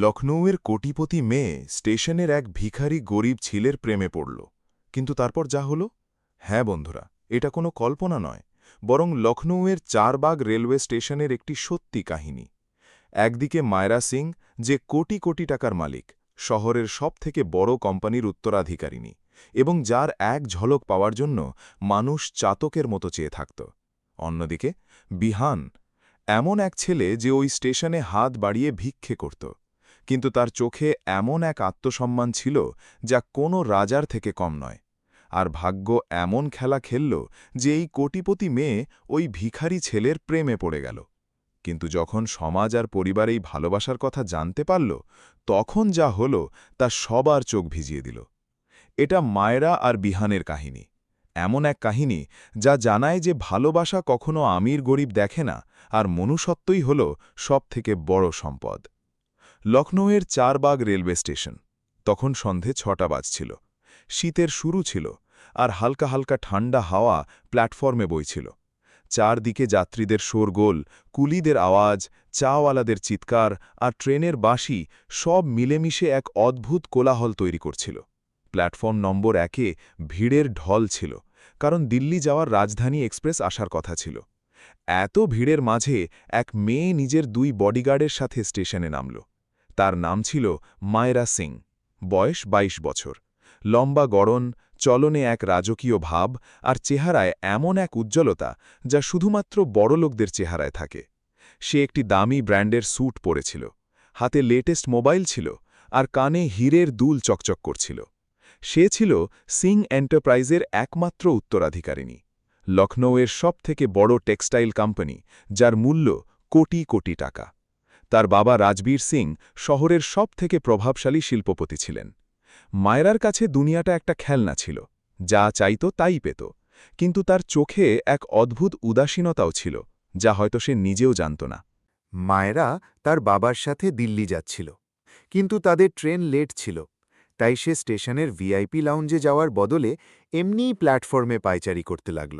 লখনৌয়ের কোটিপতি মেয়ে স্টেশনের এক ভিখারি গরিব ছেলের প্রেমে পড়ল। কিন্তু তারপর যা হল, হ্যাঁ বন্ধুরা, এটা কোনো কল্পনা নয়, বরং লখনৌয়ের চারবাগ রেলওয়ে স্টেশনের একটি সত্যি কাহিনী। একদিকে মায়রা সিং, যে কোটি কোটি টাকার মালিক, শহরের সবথেকে বড় কোম্পানির উত্তরাধিকারিণী, এবং যার এক ঝলক পাওয়ার জন্য মানুষ চাতকের মতো চেয়ে থাকত। অন্যদিকে বিহান, এমন এক ছেলে যে ওই স্টেশনে হাত বাড়িয়ে ভিক্ষে করত, কিন্তু তার চোখে এমন এক আত্মসম্মান ছিল যা কোনো রাজার থেকে কম নয়। আর ভাগ্য এমন খেলা খেলল যে এই কোটিপতি মেয়ে ওই ভিখারি ছেলের প্রেমে পড়ে গেল। কিন্তু যখন সমাজ আর পরিবার এই ভালোবাসার কথা জানতে পারল, তখন যা হল তা সবার চোখ ভিজিয়ে দিল। এটা মায়রা আর বিহানের কাহিনী, এমন এক কাহিনী যা জানায় যে ভালোবাসা কখনো আমির গরিব দেখে না, আর মনুষ্যত্বই হল সবথেকে বড় সম্পদ। লখনৌয়ের চারবাগ রেলওয়ে স্টেশন। তখন সন্ধে ৬টা বাজছিল। শীতের শুরু ছিল, আর হালকা হালকা ঠান্ডা হাওয়া প্ল্যাটফর্মে বইছিল। চারদিকে যাত্রীদের শোরগোল, কুলিদের আওয়াজ, চাওয়ালাদের চিৎকার আর ট্রেনের বাঁশি সব মিলেমিশে এক অদ্ভুত কোলাহল তৈরি করছিল। প্ল্যাটফর্ম নম্বর ১-এ ভিড়ের ঢল ছিল, কারণ দিল্লি যাওয়ার রাজধানী এক্সপ্রেস আসার কথা ছিল। এত ভিড়ের মাঝে এক মেয়ে নিজের ২ বডিগার্ডের সাথে স্টেশনে নামল। তার নাম ছিল মায়রা সিং, বয়স ২২ বছর, লম্বা গড়ন, চলনে এক রাজকীয় ভাব, আর চেহারায় এমন এক উজ্জ্বলতা যা শুধুমাত্র বড়লোকদের চেহারায় থাকে। সে একটি দামি ব্র্যান্ডের স্যুট পরেছিল, হাতে লেটেস্ট মোবাইল ছিল, আর কানে হীরের দুল চকচক করছিল। সে ছিল সিং এন্টারপ্রাইজের একমাত্র উত্তরাধিকারিণী, লখনৌয়ের সবথেকে বড় টেক্সটাইল কোম্পানি, যার মূল্য কোটি কোটি টাকা। তার বাবা রাজবীর সিং শহরের সবথেকে প্রভাবশালী শিল্পপতি ছিলেন। মায়রার কাছে দুনিয়াটা একটা খেলনা ছিল, যা চাইত তাই পেত, কিন্তু তার চোখে এক অদ্ভুত উদাসীনতাও ছিল, যা হয়তো সে নিজেও জানত না। মায়েরা তার বাবার সাথে দিল্লি যাচ্ছিল, কিন্তু তাদের ট্রেন লেট ছিল। তাই সে স্টেশনের ভিআইপি লাউঞ্জে যাওয়ার বদলে এমনিই প্ল্যাটফর্মে পায়চারি করতে লাগল।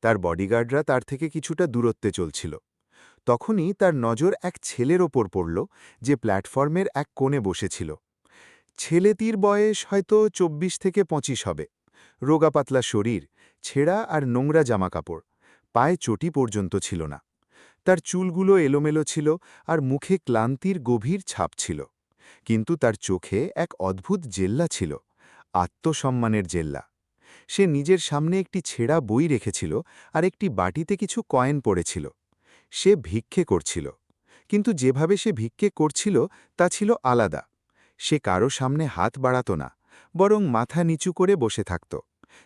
তার বডিগার্ডরা তার থেকে কিছুটা দূরত্বে চলছিল। তখনই তার নজর এক ছেলের ওপর পড়ল, যে প্ল্যাটফর্মের এক কোণে বসেছিল। ছেলেটির বয়স হয়তো ২৪ থেকে ২৫ হবে। রোগা পাতলা শরীর, ছেঁড়া আর নোংরা জামাকাপড়, পায়ে চটি পর্যন্ত ছিল না। তার চুলগুলো এলোমেলো ছিল, আর মুখে ক্লান্তির গভীর ছাপ ছিল। কিন্তু তার চোখে এক অদ্ভুত জেল্লা ছিল, আত্মসম্মানের জেল্লা। সে নিজের সামনে একটি ছেঁড়া বই রেখেছিল, আর একটি বাটিতে কিছু কয়েন পড়েছিল। সে ভিক্ষে করছিল, কিন্তু যেভাবে সে ভিক্ষে করছিল তা ছিল আলাদা। সে কারো সামনে হাত বাড়াত না, বরং মাথা নিচু করে বসে থাকত।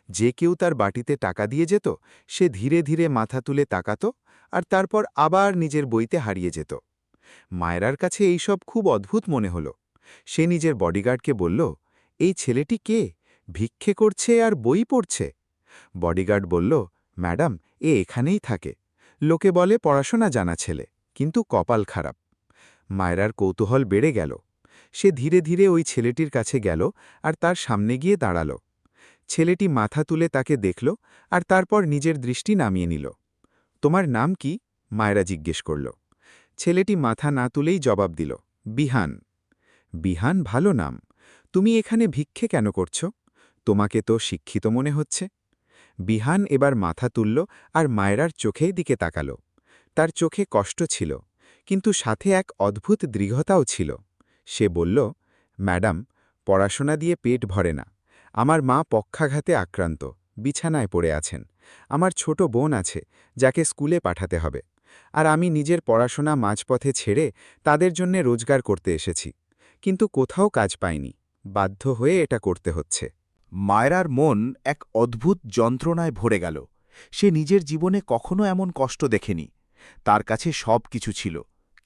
যে কেউ তার বাটিতে টাকা দিয়ে যেত, সে ধীরে ধীরে মাথা তুলে তাকাত, আর তারপর আবার নিজের বইতে হারিয়ে যেত। মায়রার কাছে এইসব খুব অদ্ভুত মনে হল। সে নিজের বডিগার্ডকে বলল, এই ছেলেটি কে? ভিক্ষে করছে আর বই পড়ছে। বডিগার্ড বলল, ম্যাডাম, এ এখানেই থাকে। লোকে বলে পড়াশোনা জানা ছেলে, কিন্তু কপাল খারাপ। মায়রার কৌতূহল বেড়ে গেল। সে ধীরে ধীরে ওই ছেলেটির কাছে গেল, আর তার সামনে গিয়ে দাঁড়াল। ছেলেটি মাথা তুলে তাকে দেখল, আর তারপর নিজের দৃষ্টি নামিয়ে নিল। তোমার নাম কি? মায়রা জিজ্ঞেস করল। ছেলেটি মাথা না তুলেই জবাব দিল, বিহান। বিহান ভালো নাম। তুমি এখানে ভিক্ষে কেন করছ? তোমাকে তো শিক্ষিত মনে হচ্ছে। বিহান এবার মাথা তুলল, আর মায়রার চোখের দিকে তাকাল। তার চোখে কষ্ট ছিল, কিন্তু সাথে এক অদ্ভুত দৃঢ়তাও ছিল। সে বলল, ম্যাডাম, পড়াশোনা দিয়ে পেট ভরে না। আমার মা পক্ষাঘাতে আক্রান্ত, বিছানায় পড়ে আছেন। আমার ছোট বোন আছে, যাকে স্কুলে পাঠাতে হবে। আর আমি নিজের পড়াশোনা মাঝপথে ছেড়ে তাদের জন্য রোজগার করতে এসেছি, কিন্তু কোথাও কাজ পাইনি। বাধ্য হয়ে এটা করতে হচ্ছে। মায়রার মন এক অদ্ভুত যন্ত্রণায় ভরে গেল। সে নিজের জীবনে কখনো এমন কষ্ট দেখেনি। তার কাছে সব কিছু ছিল,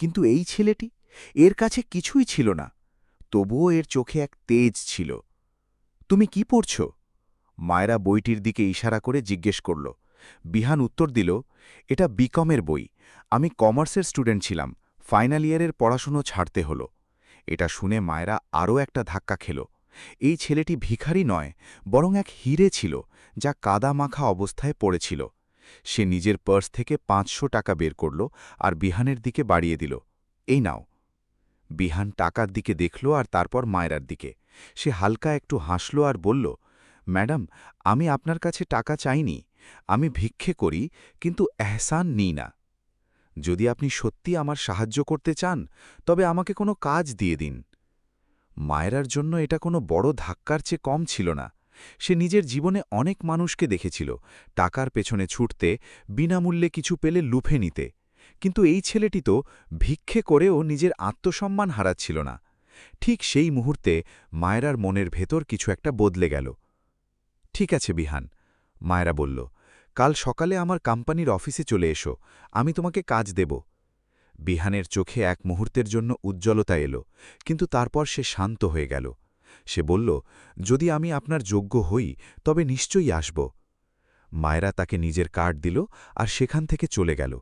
কিন্তু এই ছেলেটি, এর কাছে কিছুই ছিল না। তবুও এর চোখে এক তেজ ছিল। তুমি কি পড়ছ? মায়রা বইটির দিকে ইশারা করে জিজ্ঞেস করল। বিহান উত্তর দিল, এটা বিকমের বই। আমি কমার্সের স্টুডেন্ট ছিলাম, ফাইনাল ইয়ারের পড়াশুনো ছাড়তে হলো। এটা শুনে মায়রা আরও একটা ধাক্কা খেল। এই ছেলেটি ভিখারি নয়, বরং এক হিরে ছিল, যা কাদা মাখা অবস্থায় পড়েছিল। সে নিজের পার্স থেকে ৫০০ টাকা বের করল, আর বিহানের দিকে বাড়িয়ে দিল। এই নাও। বিহান টাকার দিকে দেখল আর তারপর মায়রার দিকে। সে হালকা একটু হাসল আর বলল, ম্যাডাম, আমি আপনার কাছে টাকা চাইনি। আমি ভিক্ষে করি, কিন্তু এহসান নিই না। যদি আপনি সত্যি আমার সাহায্য করতে চান, তবে আমাকে কোনো কাজ দিয়ে দিন। মায়রার জন্য এটা কোনো বড় ধাক্কার চেয়ে কম ছিল না। সে নিজের জীবনে অনেক মানুষকে দেখেছিল টাকার পেছনে ছুটতে, বিনামূল্যে কিছু পেলে লুফে নিতে। কিন্তু এই ছেলেটি তো ভিক্ষে করেও নিজের আত্মসম্মান হারাচ্ছিল না। ঠিক সেই মুহূর্তে মায়রার মনের ভেতর কিছু একটা বদলে গেল। ঠিক আছে বিহান, মায়রা বলল, কাল সকালে আমার কোম্পানির অফিসে চলে এসো, আমি তোমাকে কাজ দেব। বিহানের চোখে এক মুহূর্তের জন্য উজ্জ্বলতা এলো, কিন্তু তারপর সে শান্ত হয়ে গেল। সে বলল, যদি আমি আপনার যোগ্য হই, তবে নিশ্চয়ই আসব। মায়রা তাকে নিজের কার্ড দিল আর সেখান থেকে চলে গেল,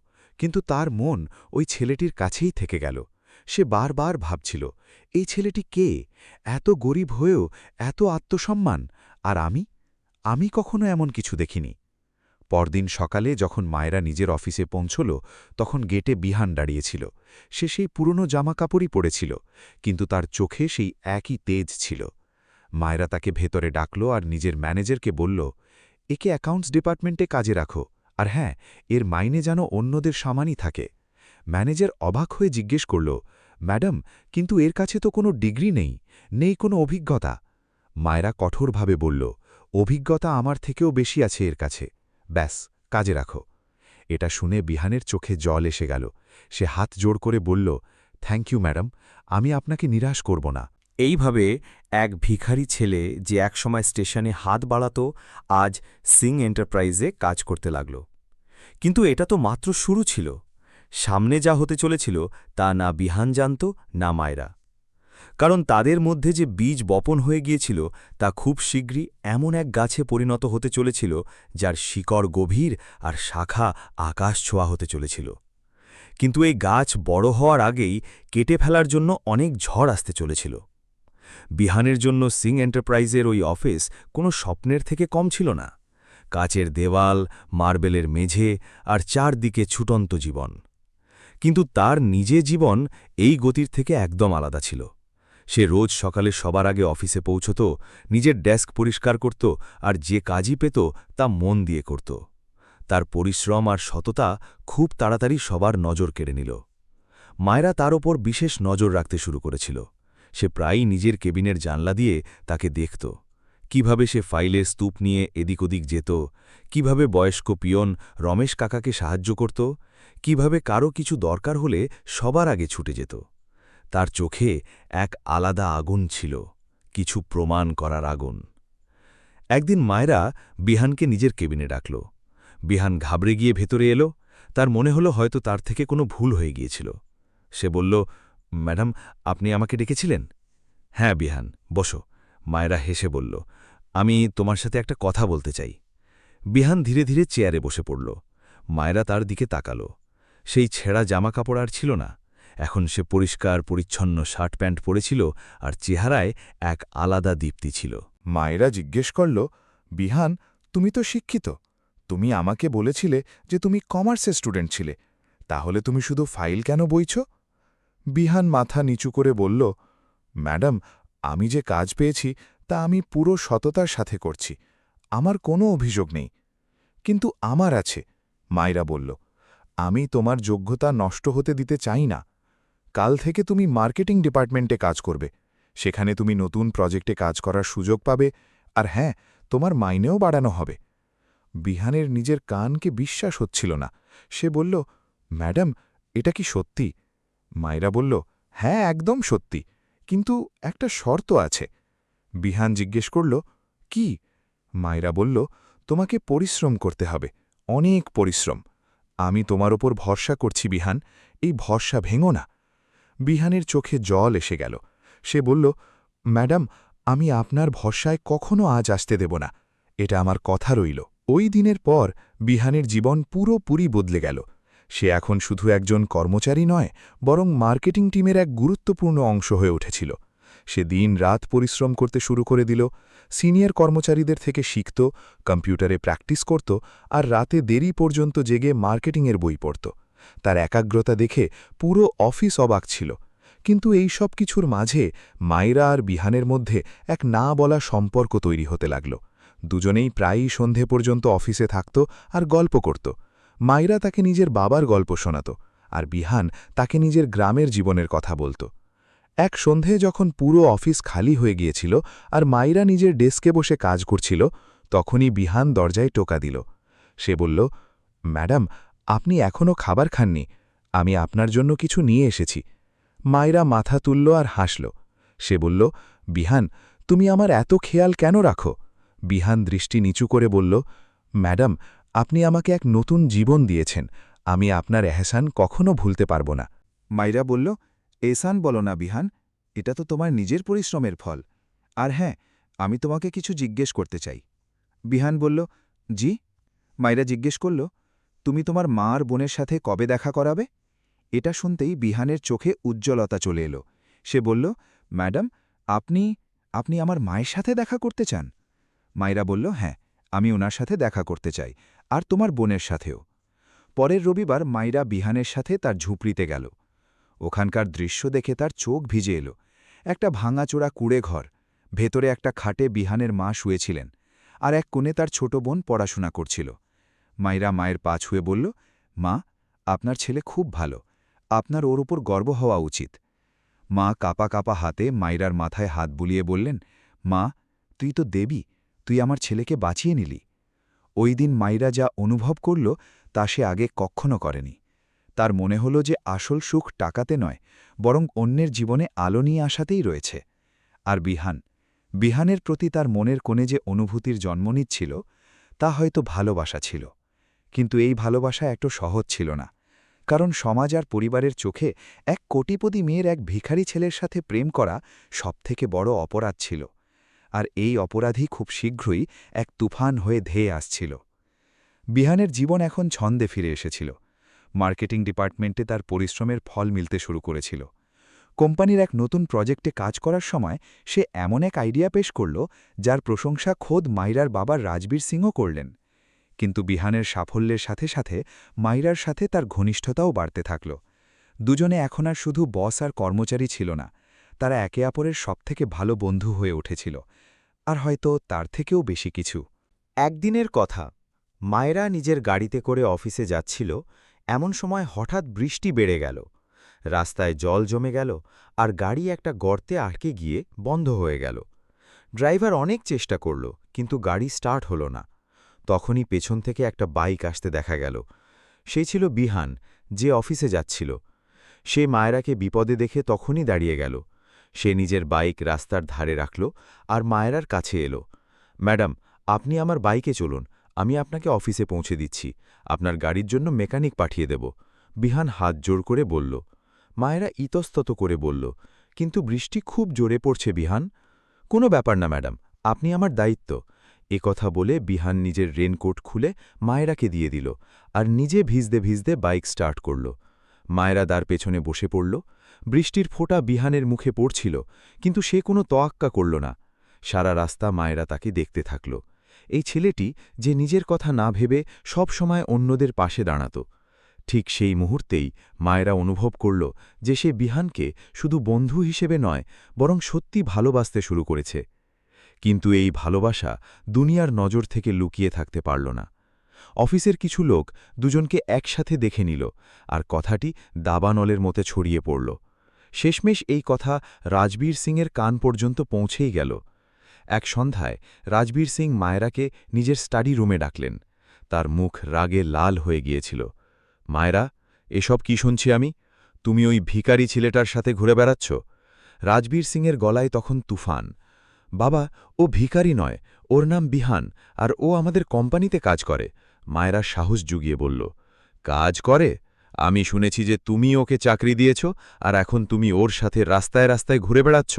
কিন্তু তার মন ওই ছেলেটির কাছেই থেকে গেল। সে বারবার ভাবছিল, এই ছেলেটি কে? এত গরিব হয়েও এত আত্মসম্মান, আর আমি কখনো এমন কিছু দেখিনি। পরদিন সকালে যখন মায়রা নিজের অফিসে পৌঁছল, তখন গেটে বিহান দাঁড়িয়েছিল। সে সেই পুরনো জামাকাপড়ই পরেছিল, কিন্তু তার চোখে সেই একই তেজ ছিল। মায়রা তাকে ভেতরে ডাকল আর নিজের ম্যানেজারকে বলল, একে অ্যাকাউন্টস ডিপার্টমেন্টে কাজে রাখো, আর হ্যাঁ, এর মাইনে যেন অন্যদের সমানই থাকে। ম্যানেজার অবাক হয়ে জিজ্ঞেস করল, ম্যাডাম, কিন্তু এর কাছে তো কোনো ডিগ্রি নেই কোনো অভিজ্ঞতা। মায়রা কঠোরভাবে বলল, অভিজ্ঞতা আমার থেকেও বেশি আছে এর কাছে। ব্যাস, কাজে রাখো। এটা শুনে বিহানের চোখে জল এসে গেল। সে হাত জোড় করে বলল, থ্যাংক ইউ ম্যাডাম, আমি আপনাকে নিরাশ করব না। এইভাবে এক ভিখারি ছেলে যে একসময় স্টেশনে হাত বাড়াত, আজ সিং এন্টারপ্রাইজে কাজ করতে লাগল। কিন্তু এটা তো মাত্র শুরু ছিল। সামনে যা হতে চলেছিল তা না বিহান জানত, না মায়রা। কারণ তাদের মধ্যে যে বীজ বপন হয়ে গিয়েছিল তা খুব শীঘ্রই এমন এক গাছে পরিণত হতে চলেছিল যার শিকড় গভীর আর শাখা আকাশ ছোঁয়া হতে চলেছিল। কিন্তু এই গাছ বড় হওয়ার আগেই কেটে ফেলার জন্য অনেক ঝড় আসতে চলেছিল। বিহানের জন্য সিং এন্টারপ্রাইজের ওই অফিস কোনো স্বপ্নের থেকে কম ছিল না। কাচের দেওয়াল, মার্বেলের মেঝে আর চারদিকে ছুটন্ত জীবন। কিন্তু তার নিজে জীবন এই গতির থেকে একদম আলাদা ছিল। সে রোজ সকালে সবার আগে অফিসে পৌঁছত, নিজের ডেস্ক পরিষ্কার করত আর যে কাজই পেত তা মন দিয়ে করত। তার পরিশ্রম আর সততা খুব তাড়াতাড়ি সবার নজর কেড়ে নিল। মায়রা তার ওপর বিশেষ নজর রাখতে শুরু করেছিল। সে প্রায়ই নিজের কেবিনের জানলা দিয়ে তাকে দেখত, কিভাবে সে ফাইলের স্তূপ নিয়ে এদিক ওদিক যেত, কিভাবে বয়স্ক পিয়ন রমেশ কাকাকে সাহায্য করত, কিভাবে কারো কিছু দরকার হলে সবার আগে ছুটে যেত। তার চোখে এক আলাদা আগুন ছিল, কিছু প্রমাণ করার আগুন। একদিন মায়রা বিহানকে নিজের কেবিনে ডাকল। বিহান ঘাবড়ে গিয়ে ভেতরে এলো। তার মনে হলো হয়তো তার থেকে কোনো ভুল হয়ে গিয়েছিল। সে বলল, ম্যাডাম, আপনি আমাকে ডেকেছিলেন? হ্যাঁ বিহান, বসো। মায়রা হেসে বলল, আমি তোমার সাথে একটা কথা বলতে চাই। বিহান ধীরে ধীরে চেয়ারে বসে পড়ল। মায়রা তার দিকে তাকাল। সেই ছেঁড়া জামাকাপড় আর ছিল না। এখন সে পরিষ্কার পরিচ্ছন্ন শার্ট প্যান্ট পরেছিল আর চেহারায় এক আলাদা দীপ্তি ছিল। মায়েরা জিজ্ঞেস করল, বিহান, তুমি তো শিক্ষিত। তুমি আমাকে বলেছিলে যে তুমি কমার্সের স্টুডেন্ট ছিলে, তাহলে তুমি শুধু ফাইল কেন বইছ? বিহান মাথা নিচু করে বলল, ম্যাডাম, আমি যে কাজ পেয়েছি তা আমি পুরো সততার সাথে করছি। আমার কোনো অভিযোগ নেই। কিন্তু আমার আছে, মায়রা বলল। আমি তোমার যোগ্যতা নষ্ট হতে দিতে চাই না। কাল থেকে তুমি মার্কেটিং ডিপার্টমেন্টে কাজ করবে। সেখানে তুমি নতুন প্রজেক্টে কাজ করার সুযোগ পাবে, আর হ্যাঁ, তোমার মাইনেও বাড়ানো হবে। বিহানের নিজের কানকে বিশ্বাস হচ্ছিল না। সে বলল, ম্যাডাম, এটা কি সত্যি? মায়রা বলল, হ্যাঁ, একদম সত্যি, কিন্তু একটা শর্ত আছে। বিহান জিজ্ঞেস করল, কি? মায়রা বলল, তোমাকে পরিশ্রম করতে হবে, অনেক পরিশ্রম। আমি তোমার ওপর ভরসা করছি বিহান, এই ভরসা ভেঙো না। বিহানের চোখে জল এসে গেল। সে বলল, ম্যাডাম, আমি আপনার ভরসায় কখনো আজ আসতে দেব না, এটা আমার কথা রইল। ওই দিনের পর বিহানের জীবন পুরোপুরি বদলে গেল। সে এখন শুধু একজন কর্মচারী নয়, বরং মার্কেটিং টিমের এক গুরুত্বপূর্ণ অংশ হয়ে উঠেছিল। সে দিন রাত পরিশ্রম করতে শুরু করে দিল। সিনিয়র কর্মচারীদের থেকে শিখত, কম্পিউটারে প্র্যাকটিস করত, আর রাতে দেরি পর্যন্ত জেগে মার্কেটিংয়ের বই পড়ত। তার একাগ্রতা দেখে পুরো অফিস অবাক ছিল। কিন্তু এই সব কিছুর মাঝে মাইরা আর বিহানের মধ্যে এক না বলা সম্পর্ক তৈরি হতে লাগল। দুজনেই প্রায়ই সন্ধে পর্যন্ত অফিসে থাকত আর গল্প করত। মাইরা তাকে নিজের বাবার গল্প শোনাত, আর বিহান তাকে নিজের গ্রামের জীবনের কথা বলত। এক সন্ধে যখন পুরো অফিস খালি হয়ে গিয়েছিল আর মাইরা নিজের ডেস্কে বসে কাজ করছিল, তখনই বিহান দরজায় টোকা দিল। সে বলল, ম্যাডাম, আপনি এখনও খাবার খাননি, আমি আপনার জন্য কিছু নিয়ে এসেছি। মাইরা মাথা তুলল আর হাসল। সে বলল, বিহান, তুমি আমার এত খেয়াল কেন রাখো? বিহান দৃষ্টি নিচু করে বলল, ম্যাডাম, আপনি আমাকে এক নতুন জীবন দিয়েছেন, আমি আপনার এহসান কখনো ভুলতে পারব না। মাইরা বলল, এহসান বলো না বিহান, এটা তো তোমার নিজের পরিশ্রমের ফল। আর হ্যাঁ, আমি তোমাকে কিছু জিজ্ঞেস করতে চাই। বিহান বলল, জি। মাইরা জিজ্ঞেস করল, তুমি তোমার মা আর বোনের সাথে কবে দেখা করাবে? এটা শুনতেই বিহানের চোখে উজ্জ্বলতা চলে এলো। সে বলল, ম্যাডাম, আপনি আপনি আমার মায়ের সাথে দেখা করতে চান? মাইরা বলল, হ্যাঁ, আমি ওনার সাথে দেখা করতে চাই, আর তোমার বোনের সাথেও। পরের রবিবার মাইরা বিহানের সাথে তার ঝুপড়িতে গেল। ওখানকার দৃশ্য দেখে তার চোখ ভিজে এলো। একটা ভাঙাচোরা কুড়ে ঘর, ভেতরে একটা খাটে বিহানের মা শুয়েছিলেন, আর এক কোণে তার ছোট বোন পড়াশোনা করছিল। মাইরা মায়ের পা ছুঁয়ে বলল, মা, আপনার ছেলে খুব ভালো, আপনার ওর উপর গর্ব হওয়া উচিত। মা কাপা কাপা হাতে মাইরার মাথায় হাত বুলিয়ে বললেন, মা, তুই তো দেবী, তুই আমার ছেলেকে বাঁচিয়ে নিলি। ওই দিন মাইরা যা অনুভব করল তা সে আগে কক্ষণও করেনি। তার মনে হল যে আসল সুখ টাকাতে নয়, বরং অন্যের জীবনে আলো নিয়ে আসাতেই রয়েছে। আর বিহানের প্রতি তার মনের কোণে যে অনুভূতির জন্ম নিচ্ছিল, তা হয়তো ভালোবাসা ছিল। কিন্তু এই ভালোবাসা একটু সহজ ছিল না, কারণ সমাজ আর পরিবারের চোখে এক কোটিপতি মেয়ের এক ভিখারি ছেলের সাথে প্রেম করা সবথেকে বড় অপরাধ ছিল। আর এই অপরাধী খুব শীঘ্রই এক তুফান হয়ে ধেয়ে আসছিল। বিহানের জীবন এখন ছন্দে ফিরে এসেছিল। মার্কেটিং ডিপার্টমেন্টে তার পরিশ্রমের ফল মিলতে শুরু করেছিল। কোম্পানির এক নতুন প্রজেক্টে কাজ করার সময় সে এমন এক আইডিয়া পেশ করল, যার প্রশংসা খোদ মাইরার বাবা রাজবীর সিংও করলেন। কিন্তু বিহানের সাফল্যের সাথে সাথে মাইরার সাথে তার ঘনিষ্ঠতাও বাড়তে থাকল। দুজনে এখন আর শুধু বস আর কর্মচারী ছিল না, তারা একে অপরের সবথেকে ভালো বন্ধু হয়ে উঠেছিল, আর হয়তো তার থেকেও বেশি কিছু। একদিনের কথা, মায়েরা নিজের গাড়িতে করে অফিসে যাচ্ছিল, এমন সময় হঠাৎ বৃষ্টি বেড়ে গেল। রাস্তায় জল জমে গেল, আর গাড়ি একটা গর্তে আটকে গিয়ে বন্ধ হয়ে গেল। ড্রাইভার অনেক চেষ্টা করল, কিন্তু গাড়ি স্টার্ট হলো না। তখনই পেছন থেকে একটা বাইক আসতে দেখা গেল। সেই ছিল বিহান, যে অফিসে যাচ্ছিল। সে মায়েরাকে বিপদে দেখে তখনই দাঁড়িয়ে গেল। সে নিজের বাইক রাস্তার ধারে রাখল আর মায়েরার কাছে এলো। ম্যাডাম, আপনি আমার বাইকে চলুন, আমি আপনাকে অফিসে পৌঁছে দিচ্ছি, আপনার গাড়ির জন্য মেকানিক পাঠিয়ে দেব। বিহান হাত জোর করে বলল। মায়েরা ইতস্তত করে বলল, কিন্তু বৃষ্টি খুব জোরে পড়ছে বিহান। কোনো ব্যাপার না ম্যাডাম, আপনি আমার দায়িত্ব। কথা বলে বিহান নিজের রেনকোট খুলে মায়েরাকে দিয়ে দিল, আর নিজে ভিজতে ভিজতে বাইক স্টার্ট করল। মায়েরা তার পেছনে বসে পড়ল। বৃষ্টির ফোঁটা বিহানের মুখে পড়ছিল, কিন্তু সে কোনো তোয়াক্কা করল না। সারা রাস্তা মায়েরা তাকে দেখতে থাকল। এই ছেলেটি যে নিজের কথা না ভেবে সব সময় অন্যদের পাশে দাঁড়াত। ঠিক সেই মুহূর্তেই মায়েরা অনুভব করল যে সে বিহানকে শুধু বন্ধু হিসেবে নয়, বরং সত্যি ভালোবাসতে শুরু করেছে। কিন্তু এই ভালোবাসা দুনিয়ার নজর থেকে লুকিয়ে থাকতে পারল না। অফিসের কিছু লোক দুজনকে একসাথে দেখে নিল, আর কথাটি দাবানলের মতো ছড়িয়ে পড়ল। শেষমেশ এই কথা রাজবীর সিংয়ের কান পর্যন্ত পৌঁছেই গেল। এক সন্ধ্যায় রাজবীর সিং মায়েরাকে নিজের স্টাডি রুমে ডাকলেন। তার মুখ রাগে লাল হয়ে গিয়েছিল। মায়েরা, এসব কি শুনছি আমি? তুমি ওই ভিখারি ছেলেটার সাথে ঘুরে বেড়াচ্ছ? রাজবীর সিংয়ের গলায় তখন তুফান। বাবা, ও ভিখারি নয়, ওর নাম বিহান, আর ও আমাদের কোম্পানিতে কাজ করে। মায়েরা সাহস জুগিয়ে বলল। কাজ করে? আমি শুনেছি যে তুমি ওকে চাকরি দিয়েছ, আর এখন তুমি ওর সাথে রাস্তায় রাস্তায় ঘুরে বেড়াচ্ছ।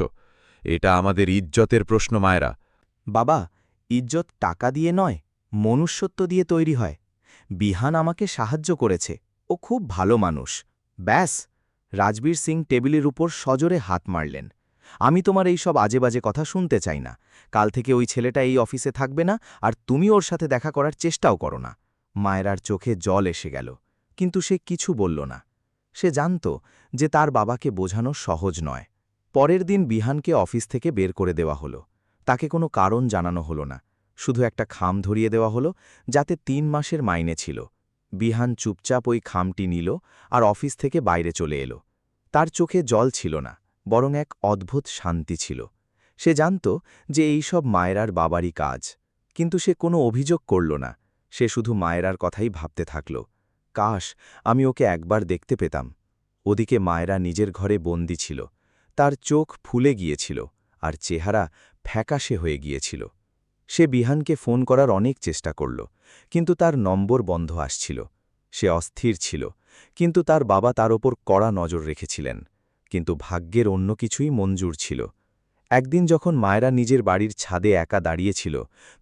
এটা আমাদের ইজ্জতের প্রশ্ন মায়েরা। বাবা, ইজ্জত টাকা দিয়ে নয়, মনুষ্যত্ব দিয়ে তৈরি হয়। বিহান আমাকে সাহায্য করেছে, ও খুব ভালো মানুষ। ব্যাস। রাজবীর সিং টেবিলের উপর সজোরে হাত মারলেন। আমি তোমার এই সব আজে বাজে কথা শুনতে চাই না। কাল থেকে ওই ছেলেটা এই অফিসে থাকবে না, আর তুমি ওর সাথে দেখা করার চেষ্টাও করো না। মায়েরার চোখে জল এসে গেল, কিন্তু সে কিছু বলল না। সে জানত যে তার বাবাকে বোঝানো সহজ নয়। পরের দিন বিহানকে অফিস থেকে বের করে দেওয়া হলো। তাকে কোনো কারণ জানানো হলো না, শুধু একটা খাম ধরিয়ে দেওয়া হলো যাতে 3 মাসের মাইনে ছিল। বিহান চুপচাপ ওই খামটি নিল আর অফিস থেকে বাইরে চলে এলো। তার চোখে জল ছিল না, বরং এক অদ্ভুত শান্তি ছিল। সে জানত যে এই সব মায়েরার বাবারই কাজ, কিন্তু সে কোনো অভিযোগ করল না। সে শুধু মায়েরার কথাই ভাবতে থাকল, কাশ আমি ওকে একবার দেখতে পেতাম। ওদিকে মায়েরা নিজের ঘরে বন্দী ছিল। তার চোখ ফুলে গিয়েছিল আর চেহারা ফ্যাকাশে হয়ে গিয়েছিল। সে বিহানকে ফোন করার অনেক চেষ্টা করল, কিন্তু তার নম্বর বন্ধ আসছিল। সে অস্থির ছিল, কিন্তু তার বাবা তার ওপর কড়া নজর রেখেছিলেন। কিন্তু ভাগ্যের অন্য কিছুই মঞ্জুর ছিল। একদিন যখন মায়েরা নিজের বাড়ির ছাদে একা দাঁড়িয়েছিল,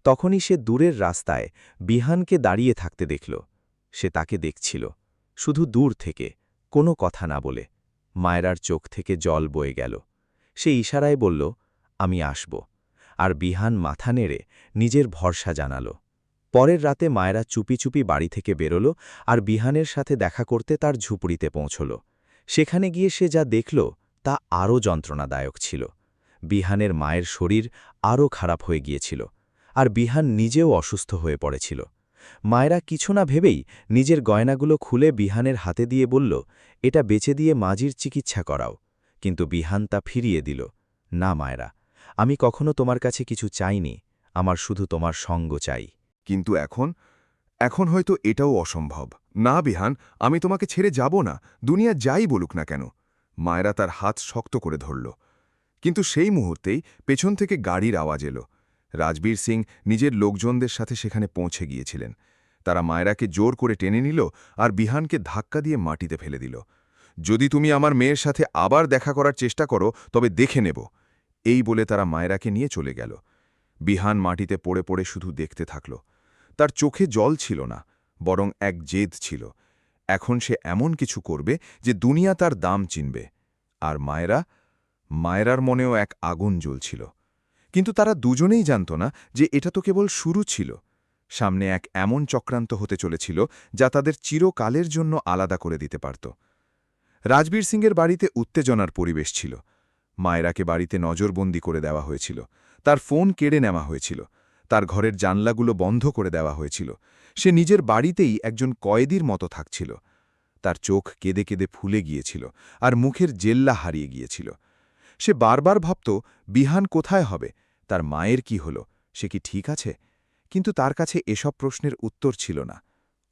তখনই সে দূরের রাস্তায় বিহানকে দাঁড়িয়ে থাকতে দেখল। সে তাকে দেখছিল, শুধু দূর থেকে, কোনো কথা না বলে। মায়েরার চোখ থেকে জল বয়ে গেল। সে ইশারায় বলল, আমি আসব। আর বিহান মাথা নেড়ে নিজের ভরসা জানাল। পরের রাতে মায়েরা চুপি চুপি বাড়ি থেকে বেরোল আর বিহানের সাথে দেখা করতে তার ঝুপড়িতে পৌঁছল। সেখানে গিয়ে সে যা দেখল তা আরও যন্ত্রণাদায়ক ছিল। বিহানের মায়ের শরীর আরও খারাপ হয়ে গিয়েছিল, আর বিহান নিজেও অসুস্থ হয়ে পড়েছিল। মায়েরা কিছু না ভেবেই নিজের গয়নাগুলো খুলে বিহানের হাতে দিয়ে বলল, এটা বেচে দিয়ে মাজির চিকিৎসা করাও। কিন্তু বিহান তা ফিরিয়ে দিল, না মায়েরা, আমি কখনো তোমার কাছে কিছু চাইনি, আমার শুধু তোমার সঙ্গ চাই। কিন্তু এখন হয়তো এটাও অসম্ভব। না বিহান, আমি তোমাকে ছেড়ে যাব না, দুনিয়া যাই বলুক না কেন। মায়েরা তার হাত শক্ত করে ধরল। কিন্তু সেই মুহূর্তেই পেছন থেকে গাড়ির আওয়াজ এলো। রাজবীর সিং নিজের লোকজনদের সাথে সেখানে পৌঁছে গিয়েছিলেন। তারা মায়েরাকে জোর করে টেনে নিল আর বিহানকে ধাক্কা দিয়ে মাটিতে ফেলে দিল। যদি তুমি আমার মেয়ের সাথে আবার দেখা করার চেষ্টা করো তবে দেখে নেব, এই বলে তারা মায়েরাকে নিয়ে চলে গেল। বিহান মাটিতে পড়ে পড়ে শুধু দেখতে থাকল। তার চোখে জল ছিল না, বরং এক জেদ ছিল। এখন সে এমন কিছু করবে যে দুনিয়া তার দাম চিনবে। আর মায়েরার মনেও এক আগুন জ্বলছিল। কিন্তু তারা দুজনেই জানত না যে এটা তো কেবল শুরু ছিল। সামনে এক এমন চক্রান্ত হতে চলেছিল যা তাদের চিরকালের জন্য আলাদা করে দিতে পারত। রাজবীর সিংয়ের বাড়িতে উত্তেজনার পরিবেশ ছিল। মায়েরাকে বাড়িতে নজরবন্দি করে দেওয়া হয়েছিল। তার ফোন কেড়ে নেওয়া হয়েছিল। তার ঘরের জানলাগুলো বন্ধ করে দেওয়া হয়েছিল। সে নিজের বাড়িতেই একজন কয়েদির মতো থাকছিল। তার চোখ কেঁদে কেঁদে ফুলে গিয়েছিল আর মুখের জেল্লা হারিয়ে গিয়েছিল। সে বারবার ভাবত, বিহান কোথায় হবে, তার মায়ের কি হল, সে কি ঠিক আছে? কিন্তু তার কাছে এসব প্রশ্নের উত্তর ছিল না।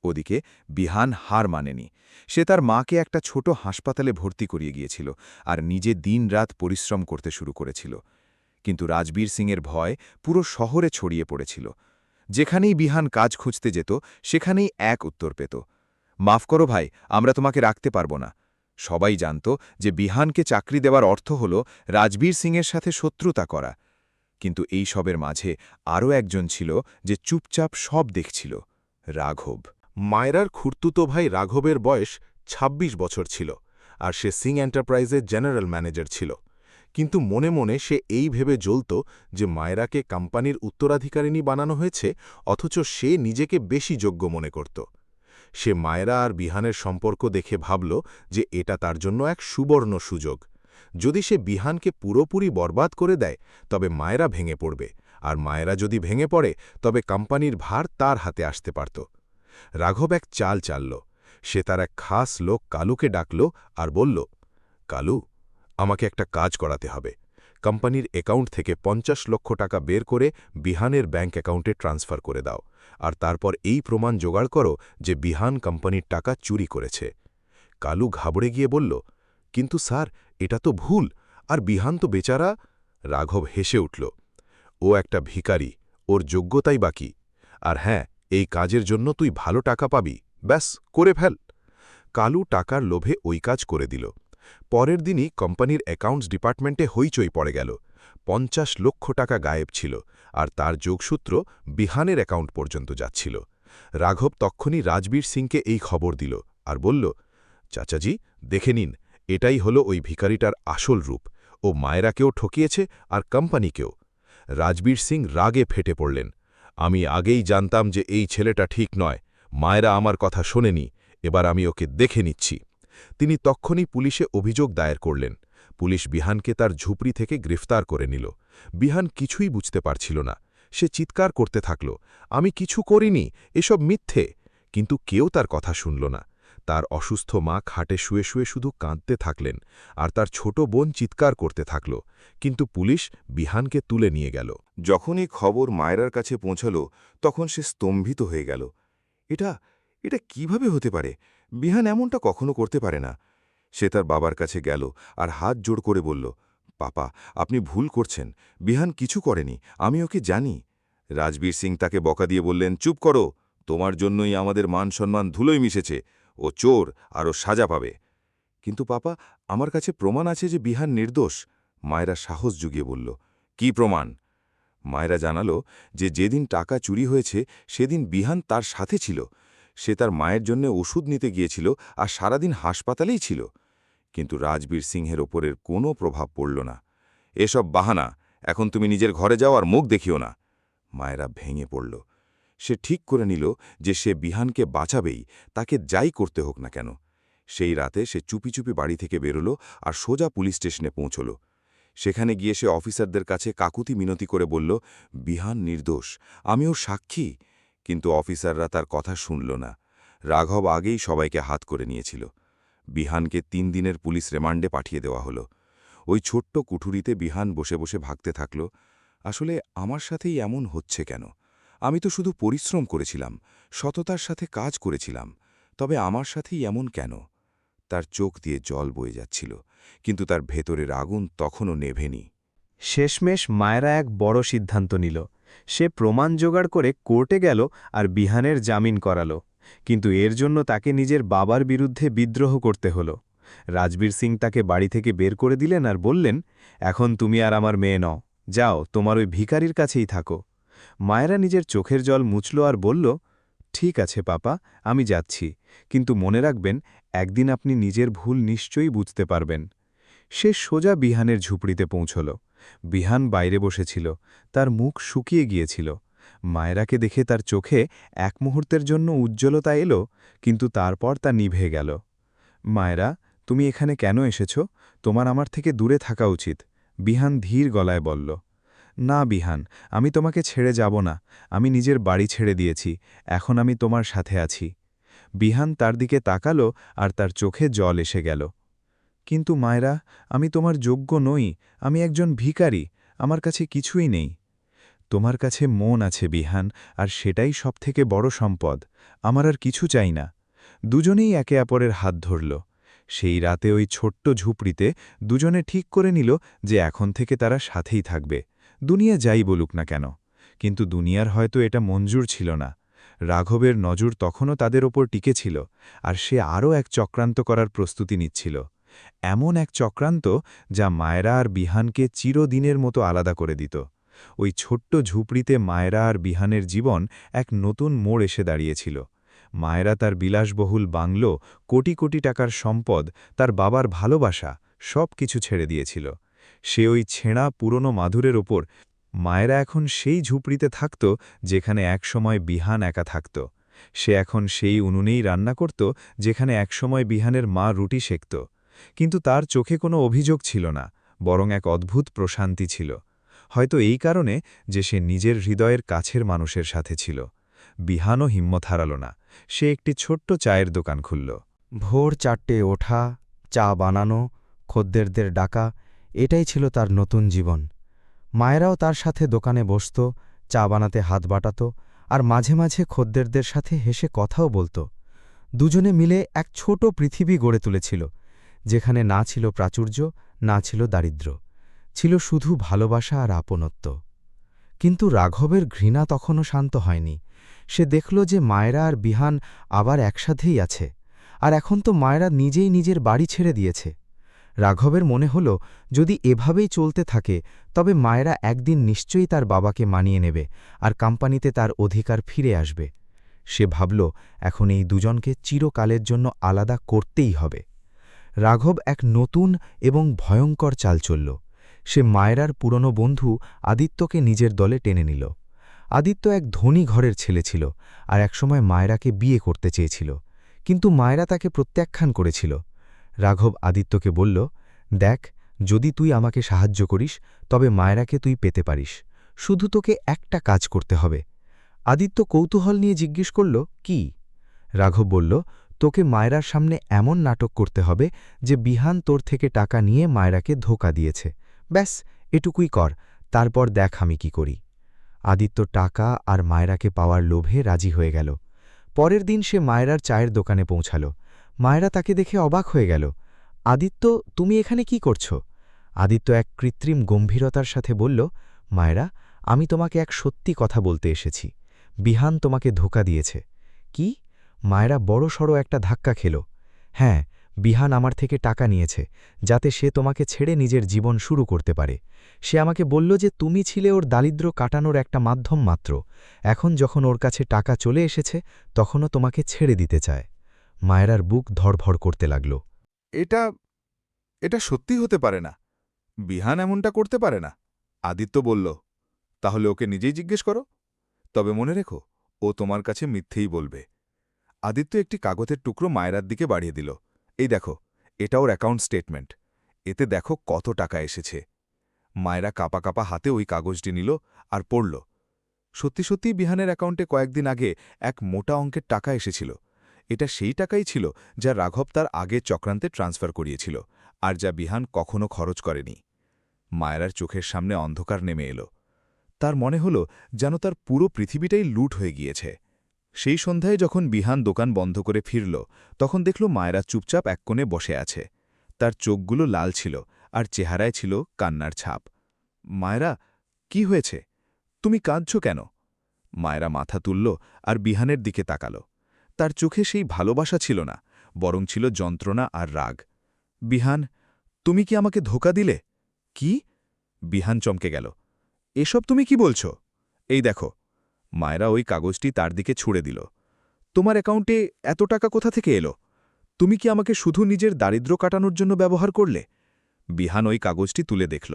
ওদিকে বিহান হার মানেনি। সে তার মাকে একটা ছোট হাসপাতালে ভর্তি করিয়ে গিয়েছিল আর নিজে দিনরাত পরিশ্রম করতে শুরু করেছিল। কিন্তু রাজবীর সিংয়ের ভয় পুরো শহরে ছড়িয়ে পড়েছিল। যেখানেই বিহান কাজ খুঁজতে যেত সেখানেই এক উত্তর পেত, মাফ করো ভাই, আমরা তোমাকে রাখতে পারব না। সবাই জানত যে বিহানকে চাকরি দেওয়ার অর্থ হল রাজবীর সিংয়ের সাথে শত্রুতা করা। কিন্তু এই সবের মাঝে আরও একজন ছিল যে চুপচাপ সব দেখছিল, রাঘব। মায়রার খুড়তুতো ভাই রাঘবের বয়স ২৬ বছর ছিল, আর সে সিং এন্টারপ্রাইজের জেনারেল ম্যানেজার ছিল। কিন্তু মনে মনে সে এই ভেবে জ্বলত যে মায়রাকে কোম্পানির উত্তরাধিকারিণী বানানো হয়েছে, অথচ সে নিজেকে বেশি যোগ্য মনে করত। সে মায়রা আর বিহানের সম্পর্ক দেখে ভাবল যে এটা তার জন্য এক সুবর্ণ সুযোগ। যদি সে বিহানকে পুরোপুরি বরবাদ করে দেয় তবে মায়রা ভেঙে পড়বে, আর মায়রা যদি ভেঙে পড়ে তবে কোম্পানির ভার তার হাতে আসতে পারত। রাঘব এক চাল চালল। সে তার এক খাস লোক কালুকে ডাকল আর বলল, কালু, আমাকে একটা কাজ করাতে হবে। কোম্পানির অ্যাকাউন্ট থেকে ৫০ লক্ষ টাকা বের করে বিহানের ব্যাঙ্ক অ্যাকাউন্টে ট্রান্সফার করে দাও, আর তারপর এই প্রমাণ জোগাড় করো যে বিহান কোম্পানির টাকা চুরি করেছে। কালু ঘাবড়ে গিয়ে বলল, কিন্তু স্যার, এটা তো ভুল, আর বিহান তো বেচারা। রাঘব হেসে উঠল, ও একটা ভিখারি, ওর যোগ্যতাই বাকি। আর হ্যাঁ, এই কাজের জন্য তুই ভালো টাকা পাবি, ব্যাস করে ফেল। কালু টাকার লোভে ওই কাজ করে দিল। পরের দিনই কোম্পানির অ্যাকাউন্টস ডিপার্টমেন্টে হইচই পড়ে গেল। ৫০ লক্ষ টাকা গায়েব ছিল, আর তার যোগসূত্র বিহানের অ্যাকাউন্ট পর্যন্ত যাচ্ছিল। রাঘব তক্ষুনি রাজবীর সিংকে এই খবর দিল আর বলল, চাচাজি, দেখে নিন, এটাই হলো ওই ভিখারিটার আসল রূপ। ও মায়েরাকেও ঠকিয়েছে আর কোম্পানিকেও। রাজবীর সিং রাগে ফেটে পড়লেন, আমি আগেই জানতাম যে এই ছেলেটা ঠিক নয়। মায়েরা আমার কথা শোনেনি, এবার আমি ওকে দেখে নিচ্ছি। তিনি তক্ষুনি পুলিশে অভিযোগ দায়ের করলেন। পুলিশ বিহানকে তার ঝুপড়ি থেকে গ্রেফতার করে নিল। বিহান কিছুই বুঝতে পারছিল না। সে চিৎকার করতে থাকল, আমি কিছু করিনি, এসব মিথ্যে। কিন্তু কেউ তার কথা শুনল না। তার অসুস্থ মা খাটে শুয়ে শুয়ে শুধু কাঁদতে থাকলেন, আর তার ছোট বোন চিৎকার করতে থাকল। কিন্তু পুলিশ বিহানকে তুলে নিয়ে গেল। যখনই খবর মায়রার কাছে পৌঁছল তখন সে স্তম্ভিত হয়ে গেল। এটা এটা কিভাবে হতে পারে? বিহান এমনটা কখনো করতে পারে না। সে তার বাবার কাছে গেল আর হাত জোড় করে বলল, পাপা, আপনি ভুল করছেন, বিহান কিছু করেনি, আমি ওকে জানি। রাজবীর সিং তাকে বকা দিয়ে বললেন, চুপ করো, তোমার জন্যই আমাদের মান সম্মান ধুলোয় মিশেছে। ও চোর, আর ও সাজা পাবে। কিন্তু পাপা, আমার কাছে প্রমাণ আছে যে বিহান নির্দোষ। মায়েরা সাহস জুগিয়ে বলল, কি প্রমাণ? মায়েরা জানালো যে যেদিন টাকা চুরি হয়েছে সেদিন বিহান তার সাথে ছিল। সে তার মায়ের জন্য ওষুধ নিতে গিয়েছিল আর সারাদিন হাসপাতালেই ছিল। কিন্তু রাজবীর সিংহের ওপরের কোনো প্রভাব পড়ল না। এসব বাহানা, এখন তুমি নিজের ঘরে যাও আর মুখ দেখিও না। মায়েরা ভেঙে পড়ল। সে ঠিক করে নিল যে সে বিহানকে বাঁচাবেই, তাকে যাই করতে হোক না কেন। সেই রাতে সে চুপি চুপি বাড়ি থেকে বেরোল আর সোজা পুলিশ স্টেশনে পৌঁছল। সেখানে গিয়ে সে অফিসারদের কাছে কাকুতি মিনতি করে বলল, বিহান নির্দোষ, আমিও সাক্ষী। কিন্তু অফিসাররা তার কথা শুনল না। রাঘব আগেই সবাইকে হাত করে নিয়েছিল। বিহানকে 3 দিনের পুলিশ রিমান্ডে পাঠিয়ে দেওয়া হলো। ওই ছোট্ট কুঠুরিতে বিহান বসে বসে ভাবতে থাকল, আসলে আমার সাথেই এমন হচ্ছে কেন? আমি তো শুধু পরিশ্রম করেছিলাম, সততার সাথে কাজ করেছিলাম, তবে আমার সাথেই এমন কেন? তার চোখ দিয়ে জল বয়ে যাচ্ছিল, কিন্তু তার ভেতরের আগুন তখনও নেভেনি। শেষমেশ মায়েরা এক বড় সিদ্ধান্ত নিল। সে প্রমাণ জোগাড় করে কোর্টে গেল আর বিহানের জামিন করাল। কিন্তু এর জন্য তাকে নিজের বাবার বিরুদ্ধে বিদ্রোহ করতে হল। রাজবীর সিং তাকে বাড়ি থেকে বের করে দিলেন আর বললেন, এখন তুমি আর আমার মেয়ে নও, যাও তোমার ওই ভিখারির কাছেই থাকো। মায়েরা নিজের চোখের জল মুছল আর বলল, ঠিক আছে পাপা, আমি যাচ্ছি, কিন্তু মনে রাখবেন, একদিন আপনি নিজের ভুল নিশ্চয়ই বুঝতে পারবেন। সে সোজা বিহানের ঝুপড়িতে পৌঁছল। বিহান বাইরে বসেছিল, তার মুখ শুকিয়ে গিয়েছিল। মায়েরাকে দেখে তার চোখে এক মুহূর্তের জন্য উজ্জ্বলতা এলো, কিন্তু তারপর তা নিভে গেল। মায়েরা, তুমি এখানে কেন এসেছ? তোমার আমার থেকে দূরে থাকা উচিত, বিহান ধীর গলায় বলল। না বিহান, আমি তোমাকে ছেড়ে যাব না, আমি নিজের বাড়ি ছেড়ে দিয়েছি, এখন আমি তোমার সাথে আছি। বিহান তার দিকে তাকালো আর তার চোখে জল এসে গেল। কিন্তু মায়েরা, আমি তোমার যোগ্য নই, আমি একজন ভিখারি, আমার কাছে কিছুই নেই। তোমার কাছে মন আছে বিহান, আর সেটাই সবথেকে বড় সম্পদ, আমার আর কিছু চাই না। দুজনেই একে অপরের হাত ধরল। সেই রাতে ওই ছোট্ট ঝুপড়িতে দুজনে ঠিক করে নিল যে এখন থেকে তারা সাথেই থাকবে, দুনিয়া যাই বলুক না কেন। কিন্তু দুনিয়ার হয়তো এটা মঞ্জুর ছিল না। রাঘবের নজর তখনও তাদের ওপর টিকে ছিল, আর সে আরও এক চক্রান্ত করার প্রস্তুতি নিচ্ছিল। এমন এক চক্রান্ত যা মায়েরা আর বিহানকে চিরদিনের মতো আলাদা করে দিত। ওই ছোট্ট ঝুপড়িতে মায়েরা আর বিহানের জীবন এক নতুন মোড় এসে দাঁড়িয়েছিল। মায়েরা তার বিলাসবহুল বাংলো, কোটি কোটি টাকার সম্পদ, তার বাবার ভালোবাসা, সব কিছু ছেড়ে দিয়েছিল। সে ওই ছেঁড়া পুরনো মাধুরের ওপর। মায়েরা এখন সেই ঝুপড়িতে থাকত যেখানে একসময় বিহান একা থাকত। সে এখন সেই উনুনেই রান্না করত যেখানে একসময় বিহানের মা রুটি সেঁকত। কিন্তু তার চোখে কোনো অভিযোগ ছিল না, বরং এক অদ্ভুত প্রশান্তি ছিল। হয়তো এই কারণে যে সে নিজের হৃদয়ের কাছের মানুষের সাথে ছিল। বিহানও হিম্মত হারাল না। সে একটি ছোট্ট চায়ের দোকান খুলল। ভোর 4টে ওঠা, চা বানানো, খদ্দেরদের ডাকা, এটাই ছিল তার নতুন জীবন। মায়েরাও তার সাথে দোকানে বসত, চা বানাতে হাত বাটাত, আর মাঝে মাঝে খদ্দেরদের সাথে হেসে কথাও বলত। দুজনে মিলে এক ছোট পৃথিবী গড়ে তুলেছিল, যেখানে না ছিল প্রাচুর্য, না ছিল দারিদ্র্য, ছিল শুধু ভালোবাসা আর আপনত্ব। কিন্তু রাঘবের ঘৃণা তখনও শান্ত হয়নি। সে দেখল যে মায়েরা আর বিহান আবার একসাথেই আছে, আর এখন তো মায়েরা নিজেই নিজের বাড়ি ছেড়ে দিয়েছে। রাঘবের মনে হল, যদি এভাবেই চলতে থাকে তবে মায়েরা একদিন নিশ্চয়ই তার বাবাকে মানিয়ে নেবে আর কোম্পানিতে তার অধিকার ফিরে আসবে। সে ভাবল, এখন এই দুজনকে চিরকালের জন্য আলাদা করতেই হবে। রাঘব এক নতুন এবং ভয়ঙ্কর চাল চলল। সে মায়েরার পুরনো বন্ধু আদিত্যকে নিজের দলে টেনে নিল। আদিত্য এক ধনী ঘরের ছেলে ছিল আর একসময় মায়েরাকে বিয়ে করতে চেয়েছিল, কিন্তু মায়েরা তাকে প্রত্যাখ্যান করেছিল। রাঘব আদিত্যকে বলল, দেখ, যদি তুই আমাকে সাহায্য করিস তবে মায়রাকে তুই পেতে পারিস, শুধু তোকে একটা কাজ করতে হবে। আদিত্য কৌতূহল নিয়ে জিজ্ঞেস করল, কি? রাঘব বলল, তোকে মায়রার সামনে এমন নাটক করতে হবে যে বিহান তোর থেকে টাকা নিয়ে মায়রাকে ধোঁকা দিয়েছে। ব্যাস, এটুকুই কর, তারপর দেখ আমি কি করি। আদিত্য টাকা আর মায়রাকে পাওয়ার লোভে রাজি হয়ে গেল। পরের দিন সে মায়রার চায়ের দোকানে পৌঁছাল। মায়রা তাকে দেখে অবাক হয়ে গেল। আদিত্য, তুমি এখানে কি করছ? আদিত্য এক কৃত্রিম গম্ভীরতার সাথে বলল, মায়রা, আমি তোমাকে এক সত্যি কথা বলতে এসেছি। বিহান তোমাকে ধোঁকা দিয়েছে। কি? মায়রা বড়সড় একটা ধাক্কা খেল। হ্যাঁ, বিহান আমার থেকে টাকা নিয়েছে, যাতে সে তোমাকে ছেড়ে নিজের জীবন শুরু করতে পারে। সে আমাকে বলল যে তুমি ছিলে ওর দারিদ্র্য কাটানোর একটা মাধ্যম মাত্র। এখন যখন ওর কাছে টাকা চলে এসেছে, তখনও তোমাকে ছেড়ে দিতে চায়। মায়রার বুক ধড়ফড় করতে লাগল। এটা সত্যি হতে পারে না। বিহান এমনটা করতে পারে না। আদিত্য বলল, তাহলে ওকে নিজেই জিজ্ঞেস করো। তবে মনে রেখো, ও তোমার কাছে মিথ্যেই বলবে। আদিত্য একটি কাগজের টুকরো মায়রার দিকে বাড়িয়ে দিল। এই দেখো, এটা ওর অ্যাকাউন্ট স্টেটমেন্ট। এতে দেখো কত টাকা এসেছে। মায়রা কাপা কাপা হাতে ওই কাগজটি নিল আর পড়ল। সত্যি সত্যিই বিহানের অ্যাকাউন্টে কয়েকদিন আগে এক মোটা অঙ্কের টাকা এসেছিল। এটা সেই টাকাই ছিল যা রাঘব তার আগের চক্রান্তে ট্রান্সফার করিয়েছিল, আর যা বিহান কখনো খরচ করেনি। মায়রার চোখের সামনে অন্ধকার নেমে এলো। তার মনে হল যেন তার পুরো পৃথিবীটাই লুট হয়ে গিয়েছে। সেই সন্ধ্যায় যখন বিহান দোকান বন্ধ করে ফিরল, তখন দেখল মায়রা চুপচাপ এক কোণে বসে আছে। তার চোখগুলো লাল ছিল আর চেহারায় ছিল কান্নার ছাপ। মায়রা, কি হয়েছে? তুমি কাঁদছ কেন? মায়রা মাথা তুলল আর বিহানের দিকে তাকাল। তার চোখে সেই ভালোবাসা ছিল না, বরং ছিল যন্ত্রণা আর রাগ। বিহান, তুমি কি আমাকে ধোঁকা দিলে? কি? বিহান চমকে গেল। এসব তুমি কি বলছ? এই দেখো। মায়রা ওই কাগজটি তার দিকে ছুঁড়ে দিল। তোমার অ্যাকাউন্টে এত টাকা কোথা থেকে এলো? তুমি কি আমাকে শুধু নিজের দারিদ্র্য কাটানোর জন্য ব্যবহার করলে? বিহান ওই কাগজটি তুলে দেখল।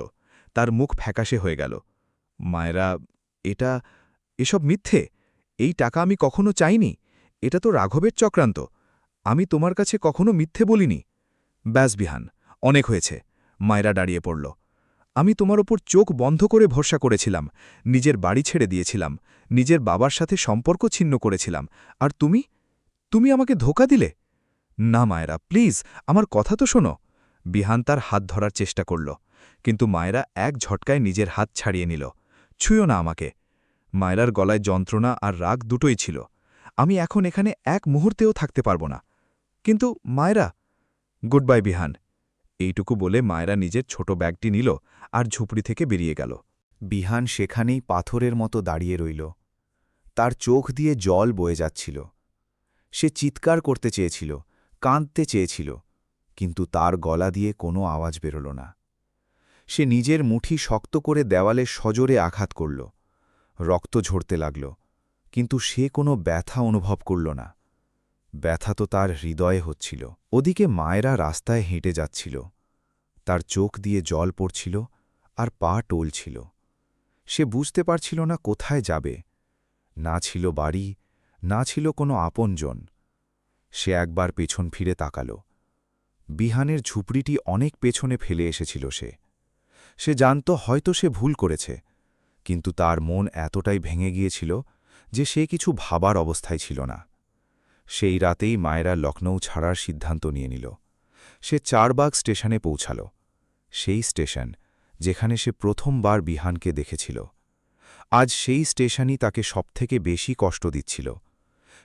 তার মুখ ফ্যাকাশে হয়ে গেল। মায়রা, এসব মিথ্যে। এই টাকা আমি কখনো চাইনি। এটা তো রাঘবের চক্রান্ত। আমি তোমার কাছে কখনো মিথ্যে বলিনি। ব্যাস বিহান, অনেক হয়েছে। মায়রা দাঁড়িয়ে পড়ল। আমি তোমার ওপর চোখ বন্ধ করে ভরসা করেছিলাম, নিজের বাড়ি ছেড়ে দিয়েছিলাম, নিজের বাবার সাথে সম্পর্ক ছিন্ন করেছিলাম, আর তুমি আমাকে ধোঁকা দিলে? না মায়রা, প্লিজ, আমার কথা তো শোনো। বিহান তার হাত ধরার চেষ্টা করল, কিন্তু মায়রা এক ঝটকায় নিজের হাত ছাড়িয়ে নিল। ছুঁয়ো না আমাকে। মায়রার গলায় যন্ত্রণা আর রাগ দুটোই ছিল। আমি এখন এখানে এক মুহূর্তেও থাকতে পারব না। কিন্তু মায়রা। গুড বাই বিহান। এইটুকু বলে মায়রা নিজের ছোট ব্যাগটি নিল আর ঝুপড়ি থেকে বেরিয়ে গেল। বিহান সেখানেই পাথরের মতো দাঁড়িয়ে রইল। তার চোখ দিয়ে জল বয়ে যাচ্ছিল। সে চিৎকার করতে চেয়েছিল, কাঁদতে চেয়েছিল, কিন্তু তার গলা দিয়ে কোনো আওয়াজ বেরোল না। সে নিজের মুঠি শক্ত করে দেওয়ালে সজোরে আঘাত করল। রক্ত ঝরতে লাগল, কিন্তু সে কোনো ব্যথা অনুভব করল না। ব্যথা তো তার হৃদয়ে হচ্ছিল। ওদিকে মায়েরা রাস্তায় হেঁটে যাচ্ছিল। তার চোখ দিয়ে জল পড়ছিল আর পা টলছিল। সে বুঝতে পারছিল না কোথায় যাবে। না ছিল বাড়ি, না ছিল কোনো আপনজন। সে একবার পেছন ফিরে তাকাল। বিহানের ঝুপড়িটি অনেক পেছনে ফেলে এসেছিল সে জানত হয়তো সে ভুল করেছে, কিন্তু তার মন এতটাই ভেঙে গিয়েছিল যে সে কিছু ভাবার অবস্থায় ছিল না। সেই রাতেই মায়েরা লখনৌ ছাড়ার সিদ্ধান্ত নিয়ে নিল। সে চারবাগ স্টেশনে পৌঁছাল, সেই স্টেশন যেখানে সে প্রথমবার বিহানকে দেখেছিল। আজ সেই স্টেশনই তাকে সবথেকে বেশি কষ্ট দিচ্ছিল।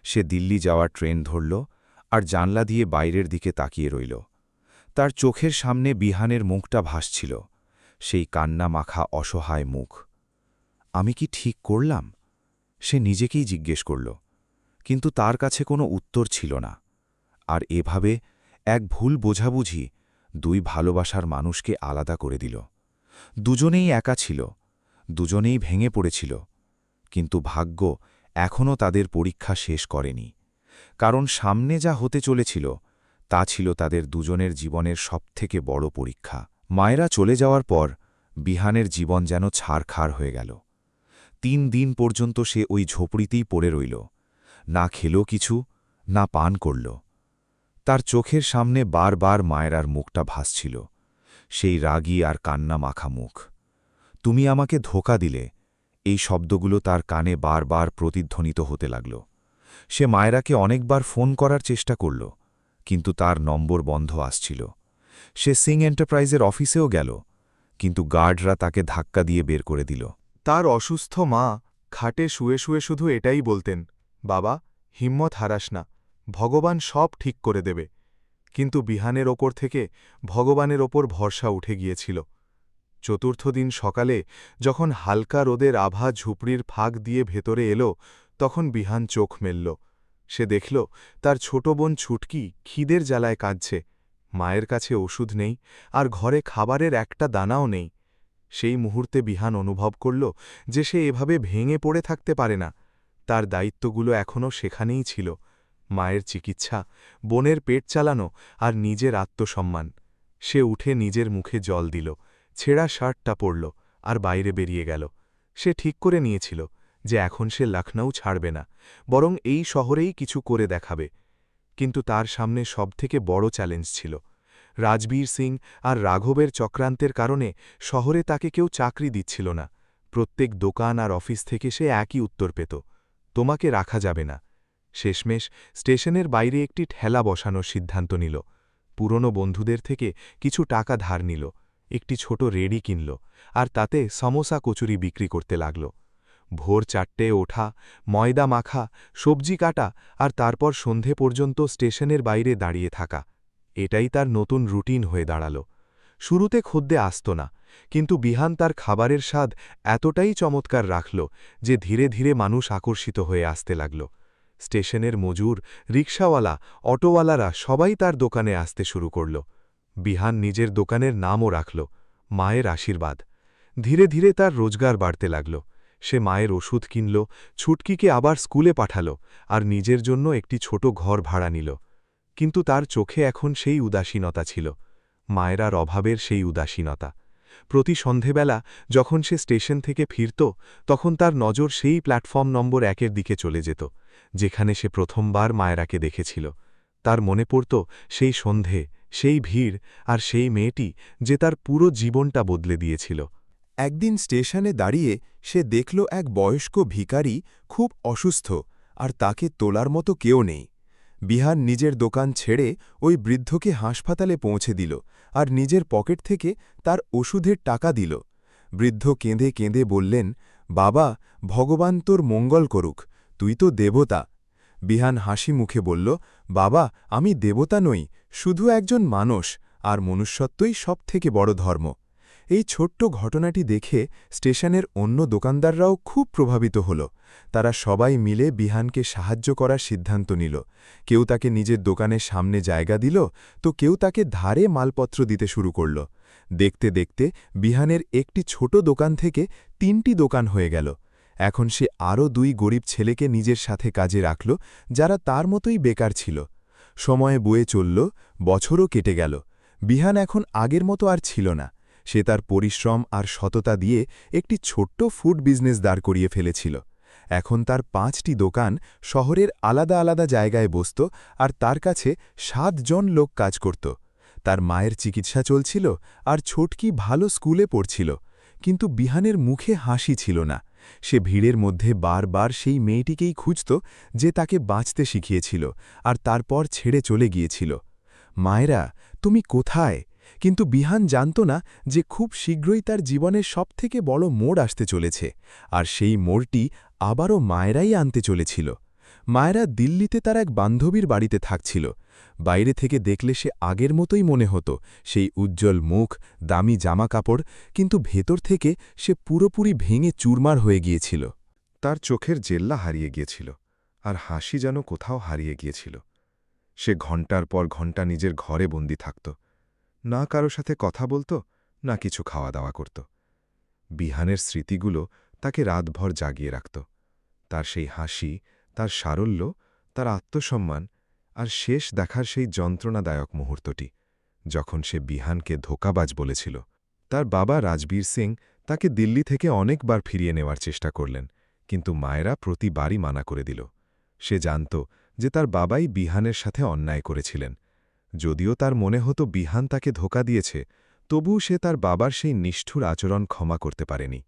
সে দিল্লি যাওয়ার ট্রেন ধরল আর জানলা দিয়ে বাইরের দিকে তাকিয়ে রইল। তার চোখের সামনে বিহানের মুখটা ভাসছিল, সেই কান্না মাখা অসহায় মুখ। আমি কি ঠিক করলাম? সে নিজেকেই জিজ্ঞেস করল, কিন্তু তার কাছে কোনো উত্তর ছিল না। আর এভাবে এক ভুল বোঝাবুঝি দুই ভালোবাসার মানুষকে আলাদা করে দিল। দুজনেই একা ছিল, দুজনেই ভেঙে পড়েছিল, কিন্তু ভাগ্য এখনও তাদের পরীক্ষা শেষ করেনি, কারণ সামনে যা হতে চলেছিল তা ছিল তাদের দুজনের জীবনের সবথেকে বড় পরীক্ষা। মায়েরা চলে যাওয়ার পর বিহানের জীবন যেন ছারখার হয়ে গেল। 3 দিন পর্যন্ত সে ওই ঝোপড়িতেই পড়ে রইল, না খেল কিছু, না পান করল। তার চোখের সামনে বারবার মায়েরার মুখটা ভাসছিল, সেই রাগী আর কান্না মাখা মুখ। তুমি আমাকে ধোঁকা দিলে, এই শব্দগুলো তার কানে বারবার প্রতিধ্বনিত হতে লাগল। সে মায়েরাকে অনেকবার ফোন করার চেষ্টা করল, কিন্তু তার নম্বর বন্ধ আসছিল। সে সিং এন্টারপ্রাইজের অফিসেও গেল, কিন্তু গার্ডরা তাকে ধাক্কা দিয়ে বের করে দিল। তার অসুস্থ মা খাটে শুয়ে শুয়ে শুধু এটাই বলতেন, বাবা, হিম্মত হারাস না, ভগবান সব ঠিক করে দেবে। কিন্তু বিহানের ওপর থেকে ভগবানের ওপর ভরসা উঠে গিয়েছিল। চতুর্থ দিন সকালে যখন হালকা রোদের আভা ঝুপড়ির ফাঁক দিয়ে ভেতরে এলো, তখন বিহান চোখ মেলল। সে দেখল তার ছোট বোন ছুটকি খিদের জ্বালায় কাঁদছে। মায়ের কাছে ওষুধ নেই, আর ঘরে খাবারের একটা দানাও নেই। সেই মুহূর্তে বিহান অনুভব করল যে সে এভাবে ভেঙে পড়ে থাকতে পারে না। তার দায়িত্বগুলো এখনও সেখানেই ছিল, মায়ের চিকিৎসা, বোনের পেট চালানো আর নিজের আত্মসম্মান। সে উঠে নিজের মুখে জল দিল, ছেঁড়া শার্টটা পরল আর বাইরে বেরিয়ে গেল। সে ঠিক করে নিয়েছিল যে এখন সে লখনউ ছাড়বে না, বরং এই শহরেই কিছু করে দেখাবে। কিন্তু তার সামনে সবথেকে বড় চ্যালেঞ্জ ছিল। রাজবীর সিং আর রাঘবের চক্রান্তের কারণে শহরে তাকে কেউ চাকরি দিচ্ছিল না। প্রত্যেক দোকান আর অফিস থেকে সে একই উত্তর পেত, তোমাকে রাখা যাবে না। শেষমেশ স্টেশনের বাইরে একটি ঠেলা বসানোর সিদ্ধান্ত নিল। পুরনো বন্ধুদের থেকে কিছু টাকা ধার নিল, একটি ছোট রেডি কিনল, আর তাতে সমোসা কচুরি বিক্রি করতে লাগল। ভোর 4টে ওঠা, ময়দা মাখা, সবজি কাটা আর তারপর সন্ধে পর্যন্ত স্টেশনের বাইরে দাঁড়িয়ে থাকা, এটাই তার নতুন রুটিন হয়ে দাঁড়াল। শুরুতে খদ্দে আসত না, কিন্তু বিহান তার খাবারের স্বাদ এতটাই চমৎকার রাখল যে ধীরে ধীরে মানুষ আকর্ষিত হয়ে আসতে লাগল। স্টেশনের মজুর, রিকশাওয়ালা, অটোওয়ালারা সবাই তার দোকানে আসতে শুরু করল। বিহান নিজের দোকানের নামও রাখল, মায়ের আশীর্বাদ। ধীরে ধীরে তার রোজগার বাড়তে লাগল। সে মায়ের ওষুধ কিনল, ছুটকিকে আবার স্কুলে পাঠাল, আর নিজের জন্য একটি ছোট ঘর ভাড়া নিল। কিন্তু তার চোখে এখন সেই উদাসীনতা ছিল, মায়েরার অভাবের সেই উদাসীনতা। প্রতি সন্ধেবেলা যখন সে স্টেশন থেকে ফিরত, তখন তার নজর সেই প্ল্যাটফর্ম নম্বর 1-এর দিকে চলে যেত, যেখানে সে প্রথমবার মায়েরাকে দেখেছিল। তার মনে পড়ত সেই সন্ধে, সেই ভিড় আর সেই মেয়েটি যে তার পুরো জীবনটা বদলে দিয়েছিল। একদিন স্টেশনে দাঁড়িয়ে সে দেখল এক বয়স্ক ভিখারি খুব অসুস্থ, আর তাকে তোলার মতো কেউ নেই। বিহান নিজের দোকান ছেড়ে ওই বৃদ্ধকে হাসপাতালে পৌঁছে দিল আর নিজের পকেট থেকে তার ওষুধের টাকা দিল। বৃদ্ধ কেঁদে কেঁদে বললেন, বাবা, ভগবান তোর মঙ্গল করুক, তুই তো দেবতা। বিহান হাসি মুখে বলল, বাবা, আমি দেবতা নই, শুধু একজন মানুষ, আর মনুষ্যত্বই সবথেকে বড় ধর্ম। এই ছোট্ট ঘটনাটি দেখে স্টেশনের অন্য দোকানদাররাও খুব প্রভাবিত হল। তারা সবাই মিলে বিহানকে সাহায্য করার সিদ্ধান্ত নিল। কেউ তাকে নিজের দোকানের সামনে জায়গা দিল, তো কেউ তাকে ধারে মালপত্র দিতে শুরু করল। দেখতে দেখতে বিহানের একটি ছোট দোকান থেকে 3টি দোকান হয়ে গেল। এখন সে আরও 2 গরিব ছেলেকে নিজের সাথে কাজে রাখল, যারা তার মতোই বেকার ছিল। সময়ে বয়ে চলল, বছরও কেটে গেল। বিহান এখন আগের মতো আর ছিল না। সে তার পরিশ্রম আর সততা দিয়ে একটি ছোট্ট ফুড বিজনেস দাঁড় করিয়ে ফেলেছিল। এখন তার 5টি দোকান শহরের আলাদা আলাদা জায়গায় বসত, আর তার কাছে 7 জন লোক কাজ করত। তার মায়ের চিকিৎসা চলছিল, আর ছোটকি ভালো স্কুলে পড়ছিল। কিন্তু বিহানের মুখে হাসি ছিল না। সে ভিড়ের মধ্যে বারবার সেই মেয়েটিকেই খুঁজত যে তাকে বাঁচতে শিখিয়েছিল আর তারপর ছেড়ে চলে গিয়েছিল। মায়েরা, তুমি কোথায়? কিন্তু বিহান জানত না যে খুব শীঘ্রই তার জীবনের সবথেকে বড় মোড় আসতে চলেছে, আর সেই মোড়টি আবারও মায়েরাই আনতে চলেছিল। মায়েরা দিল্লিতে তার এক বান্ধবীর বাড়িতে থাকছিল। বাইরে থেকে দেখলে সে আগের মতোই মনে হতো, সেই উজ্জ্বল মুখ, দামি জামা কাপড়, কিন্তু ভেতর থেকে সে পুরোপুরি ভেঙে চুরমার হয়ে গিয়েছিল। তার চোখের জেল্লা হারিয়ে গিয়েছিল, আর হাসি যেন কোথাও হারিয়ে গিয়েছিল। সে ঘণ্টার পর ঘণ্টা নিজের ঘরে বন্দি থাকত, না কারো সাথে কথা বলত, না কিছু খাওয়া দাওয়া করত। বিহানের স্মৃতিগুলো তাকে রাতভর জাগিয়ে রাখত, তার সেই হাসি, তার সারল্য, তার আত্মসম্মান, আর শেষ দেখার সেই যন্ত্রণাদায়ক মুহূর্তটি যখন সে বিহানকে ধোঁকাবাজ বলেছিল। তার বাবা রাজবীর সিং তাকে দিল্লি থেকে অনেকবার ফিরিয়ে নেওয়ার চেষ্টা করলেন, কিন্তু মায়েরা প্রতিবারই মানা করে দিল। সে জানত যে তার বাবাই বিহানের সাথে অন্যায় করেছিলেন, যদিও তার মনে হতো বিহান তাকে ধোঁকা দিয়েছে, তবুও সে তার বাবার সেই নিষ্ঠুর আচরণ ক্ষমা করতে পারেনি।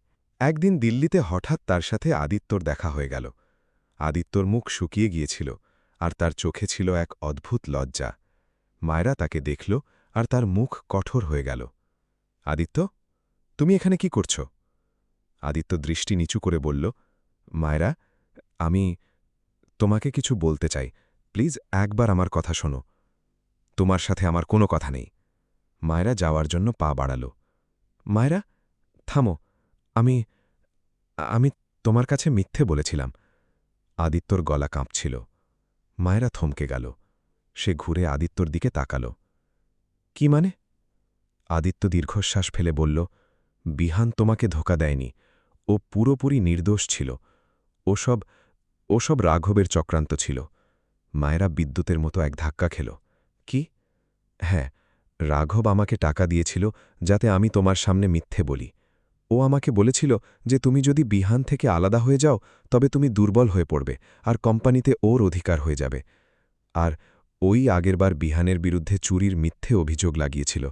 একদিন দিল্লিতে হঠাৎ তার সাথে আদিত্যর দেখা হয়ে গেল। আদিত্যর মুখ শুকিয়ে গিয়েছিল, আর তার চোখে ছিল এক অদ্ভুত লজ্জা। মায়রা তাকে দেখল, আর তার মুখ কঠোর হয়ে গেল। আদিত্য, তুমি এখানে কি করছ? আদিত্য দৃষ্টি নিচু করে বলল, মায়রা, আমি তোমাকে কিছু বলতে চাই, প্লিজ একবার আমার কথা শোনো। তোমার সাথে আমার কোনো কথা নেই। মায়রা যাওয়ার জন্য পা বাড়াল। মায়রা, থামো, আমি আমি তোমার কাছে মিথ্যে বলেছিলাম। আদিত্যর গলা কাঁপছিল। মায়রা থমকে গেল। সে ঘুরে আদিত্যর দিকে তাকাল। কি মানে? আদিত্য দীর্ঘশ্বাস ফেলে বলল, বিহান তোমাকে ধোঁকা দেয়নি, ও পুরোপুরি নির্দোষ ছিল। ওসব রাঘবের চক্রান্ত ছিল। মায়েরা বিদ্যুতের মতো এক ধাক্কা খেল। কি? হ্যাঁ, রাঘব আমাকে টাকা দিয়েছিল যাতে আমি তোমার সামনে মিথ্যে বলি। ও আমাকে বলেছিল যে তুমি যদি বিহান থেকে আলাদা হয়ে যাও তবে তুমি দুর্বল হয়ে পড়বে আর কোম্পানিতে ওর অধিকার হয়ে যাবে। আর ওই আগেরবার বিহানের বিরুদ্ধে চুরির মিথ্যে অভিযোগ লাগিয়েছিল।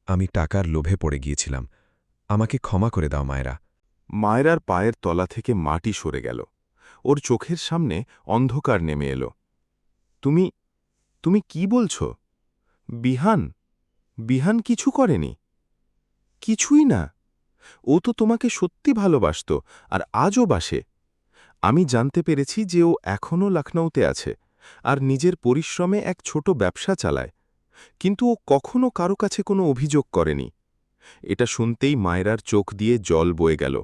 আমি টাকার লোভে পড়ে গিয়েছিলাম। আমাকে ক্ষমা করে দাও মায়েরা। মায়রার পায়ের তলা থেকে মাটি সরে গেল। ওর চোখের সামনে অন্ধকার নেমে এলো। তুমি কি বলছ? বিহান কিছু করেনি? কিছুই না? ও তো তোমাকে সত্যি ভালোবাসত, আর আজও বাসে। আমি জানতে পেরেছি যে ও এখনও লখনৌতে আছে আর নিজের পরিশ্রমে এক ছোট ব্যবসা চালায়, কিন্তু ও কখনো কারো কাছে কোনো অভিযোগ করেনি। এটা শুনতেই মায়রার চোখ দিয়ে জল বয়ে গেল।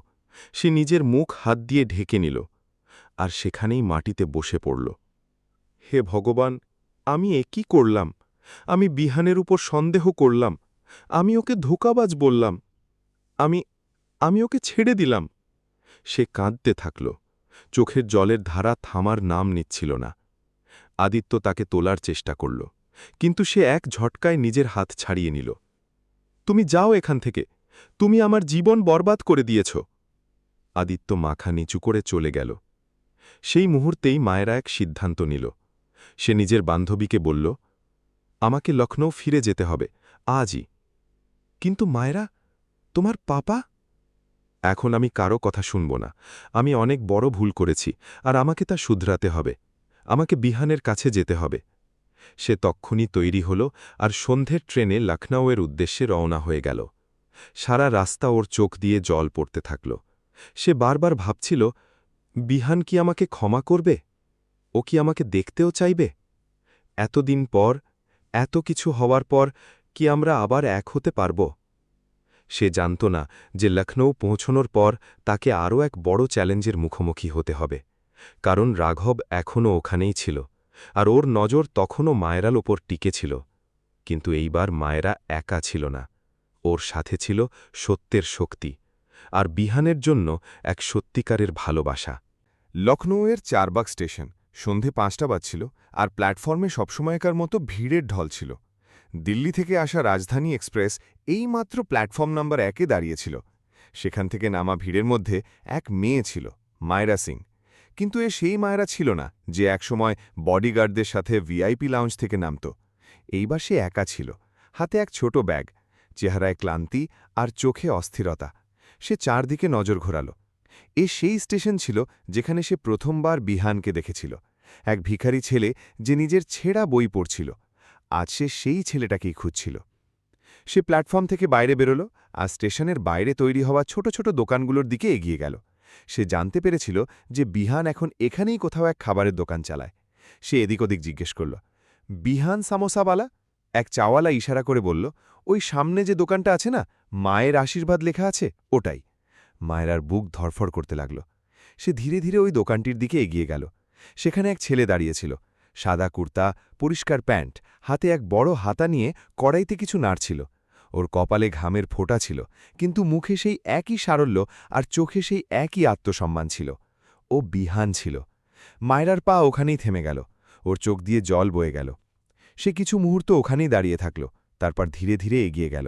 সে নিজের মুখ হাত দিয়ে ঢেকে নিল, আর সেখানেই মাটিতে বসে পড়ল। হে ভগবান, আমি কি করলাম? আমি বিহানের উপর সন্দেহ করলাম। আমি ওকে ধোঁকাবাজ বললাম। আমি ওকে ছেড়ে দিলাম। সে কাঁদতে থাকল। চোখের জলের ধারা থামার নাম নিচ্ছিল না। আদিত্য তাকে তোলার চেষ্টা করল, কিন্তু সে এক ঝটকায় নিজের হাত ছাড়িয়ে নিল। তুমি যাও এখান থেকে, তুমি আমার জীবন বরবাদ করে দিয়েছ। আদিত্য মাথা নিচু করে চলে গেল। সেই মুহূর্তেই মায়েরা এক সিদ্ধান্ত নিল। সে নিজের বান্ধবীকে বলল, আমাকে লখনৌ ফিরে যেতে হবে, আজই। কিন্তু মায়েরা, তোমার পাপা? এখন আমি কারো কথা শুনব না। আমি অনেক বড় ভুল করেছি, আর আমাকে তা শুধরাতে হবে। আমাকে বিহানের কাছে যেতে হবে। সে তক্ষুনি তৈরি হল, আর সন্ধ্যের ট্রেনে লখনৌয়ের উদ্দেশ্যে রওনা হয়ে গেল। সারা রাস্তা ওর চোখ দিয়ে জল পড়তে থাকল। সে বারবার ভাবছিল, বিহান কি আমাকে ক্ষমা করবে? ও কি আমাকে দেখতেও চাইবে? এতদিন পর, এত কিছু হওয়ার পর কি আমরা আবার এক হতে পারব? সে জানত না যে লখনৌ পৌঁছনোর পর তাকে আরও এক বড় চ্যালেঞ্জের মুখোমুখি হতে হবে, কারণ রাঘব এখনও ওখানেই ছিল, আর ওর নজর তখনও মায়েরার ওপর টিকে ছিল। কিন্তু এইবার মায়েরা একা ছিল না। ওর সাথে ছিল সত্যের শক্তি, আর বিহানের জন্য এক সত্যিকারের ভালোবাসা। লখনৌয়ের চারবাগ স্টেশন। সন্ধে 5টা বাজছিল, আর প্ল্যাটফর্মে সবসময়কার মতো ভিড়ের ঢল ছিল। দিল্লি থেকে আসা রাজধানী এক্সপ্রেস এইমাত্র প্ল্যাটফর্ম নাম্বার 1-এ দাঁড়িয়েছিল। সেখান থেকে নামা ভিড়ের মধ্যে এক মেয়ে ছিল, মায়রা সিং। কিন্তু সেই মায়রা ছিল না যে একসময় বডিগার্ডদের সাথে ভিআইপি লাউঞ্জ থেকে নামত। এইবার সে একা ছিল, হাতে এক ছোট ব্যাগ, চেহারায় ক্লান্তি আর চোখে অস্থিরতা। সে চারদিকে নজর ঘোরাল। সেই স্টেশন ছিল যেখানে সে প্রথমবার বিহানকে দেখেছিল, এক ভিখারি ছেলে যে নিজের ছেঁড়া বই পড়ছিল। আজ সে সেই ছেলেটাকেই খুঁজছিল। সে প্ল্যাটফর্ম থেকে বাইরে বেরোল, আর স্টেশনের বাইরে তৈরি হওয়া ছোট ছোট দোকানগুলোর দিকে এগিয়ে গেল। সে জানতে পেরেছিল যে বিহান এখন এখানেই কোথাও এক খাবারের দোকান চালায়। সে এদিক ওদিক জিজ্ঞেস করল, বিহান সামোসাওয়ালা? এক চাওয়ালা ইশারা করে বলল, ওই সামনে যে দোকানটা আছে না, মায়ের আশীর্বাদ লেখা আছে, ওটাই। মায়েরার বুক ধরফর করতে লাগল। সে ধীরে ধীরে ওই দোকানটির দিকে এগিয়ে গেল। সেখানে এক ছেলে দাঁড়িয়েছিল, সাদা কুর্তা, পরিষ্কার প্যান্ট, হাতে এক বড় হাতা নিয়ে কড়াইতে কিছু নাড়ছিল। ওর কপালে ঘামের ফোঁটা ছিল, কিন্তু মুখে সেই একই সারল্য আর চোখে সেই একই আত্মসম্মান ছিল। ও বিহান ছিল। মায়রার পা ওখানেই থেমে গেল, ওর চোখ দিয়ে জল বয়ে গেল। সে কিছু মুহূর্ত ওখানেই দাঁড়িয়ে থাকল, তারপর ধীরে ধীরে এগিয়ে গেল।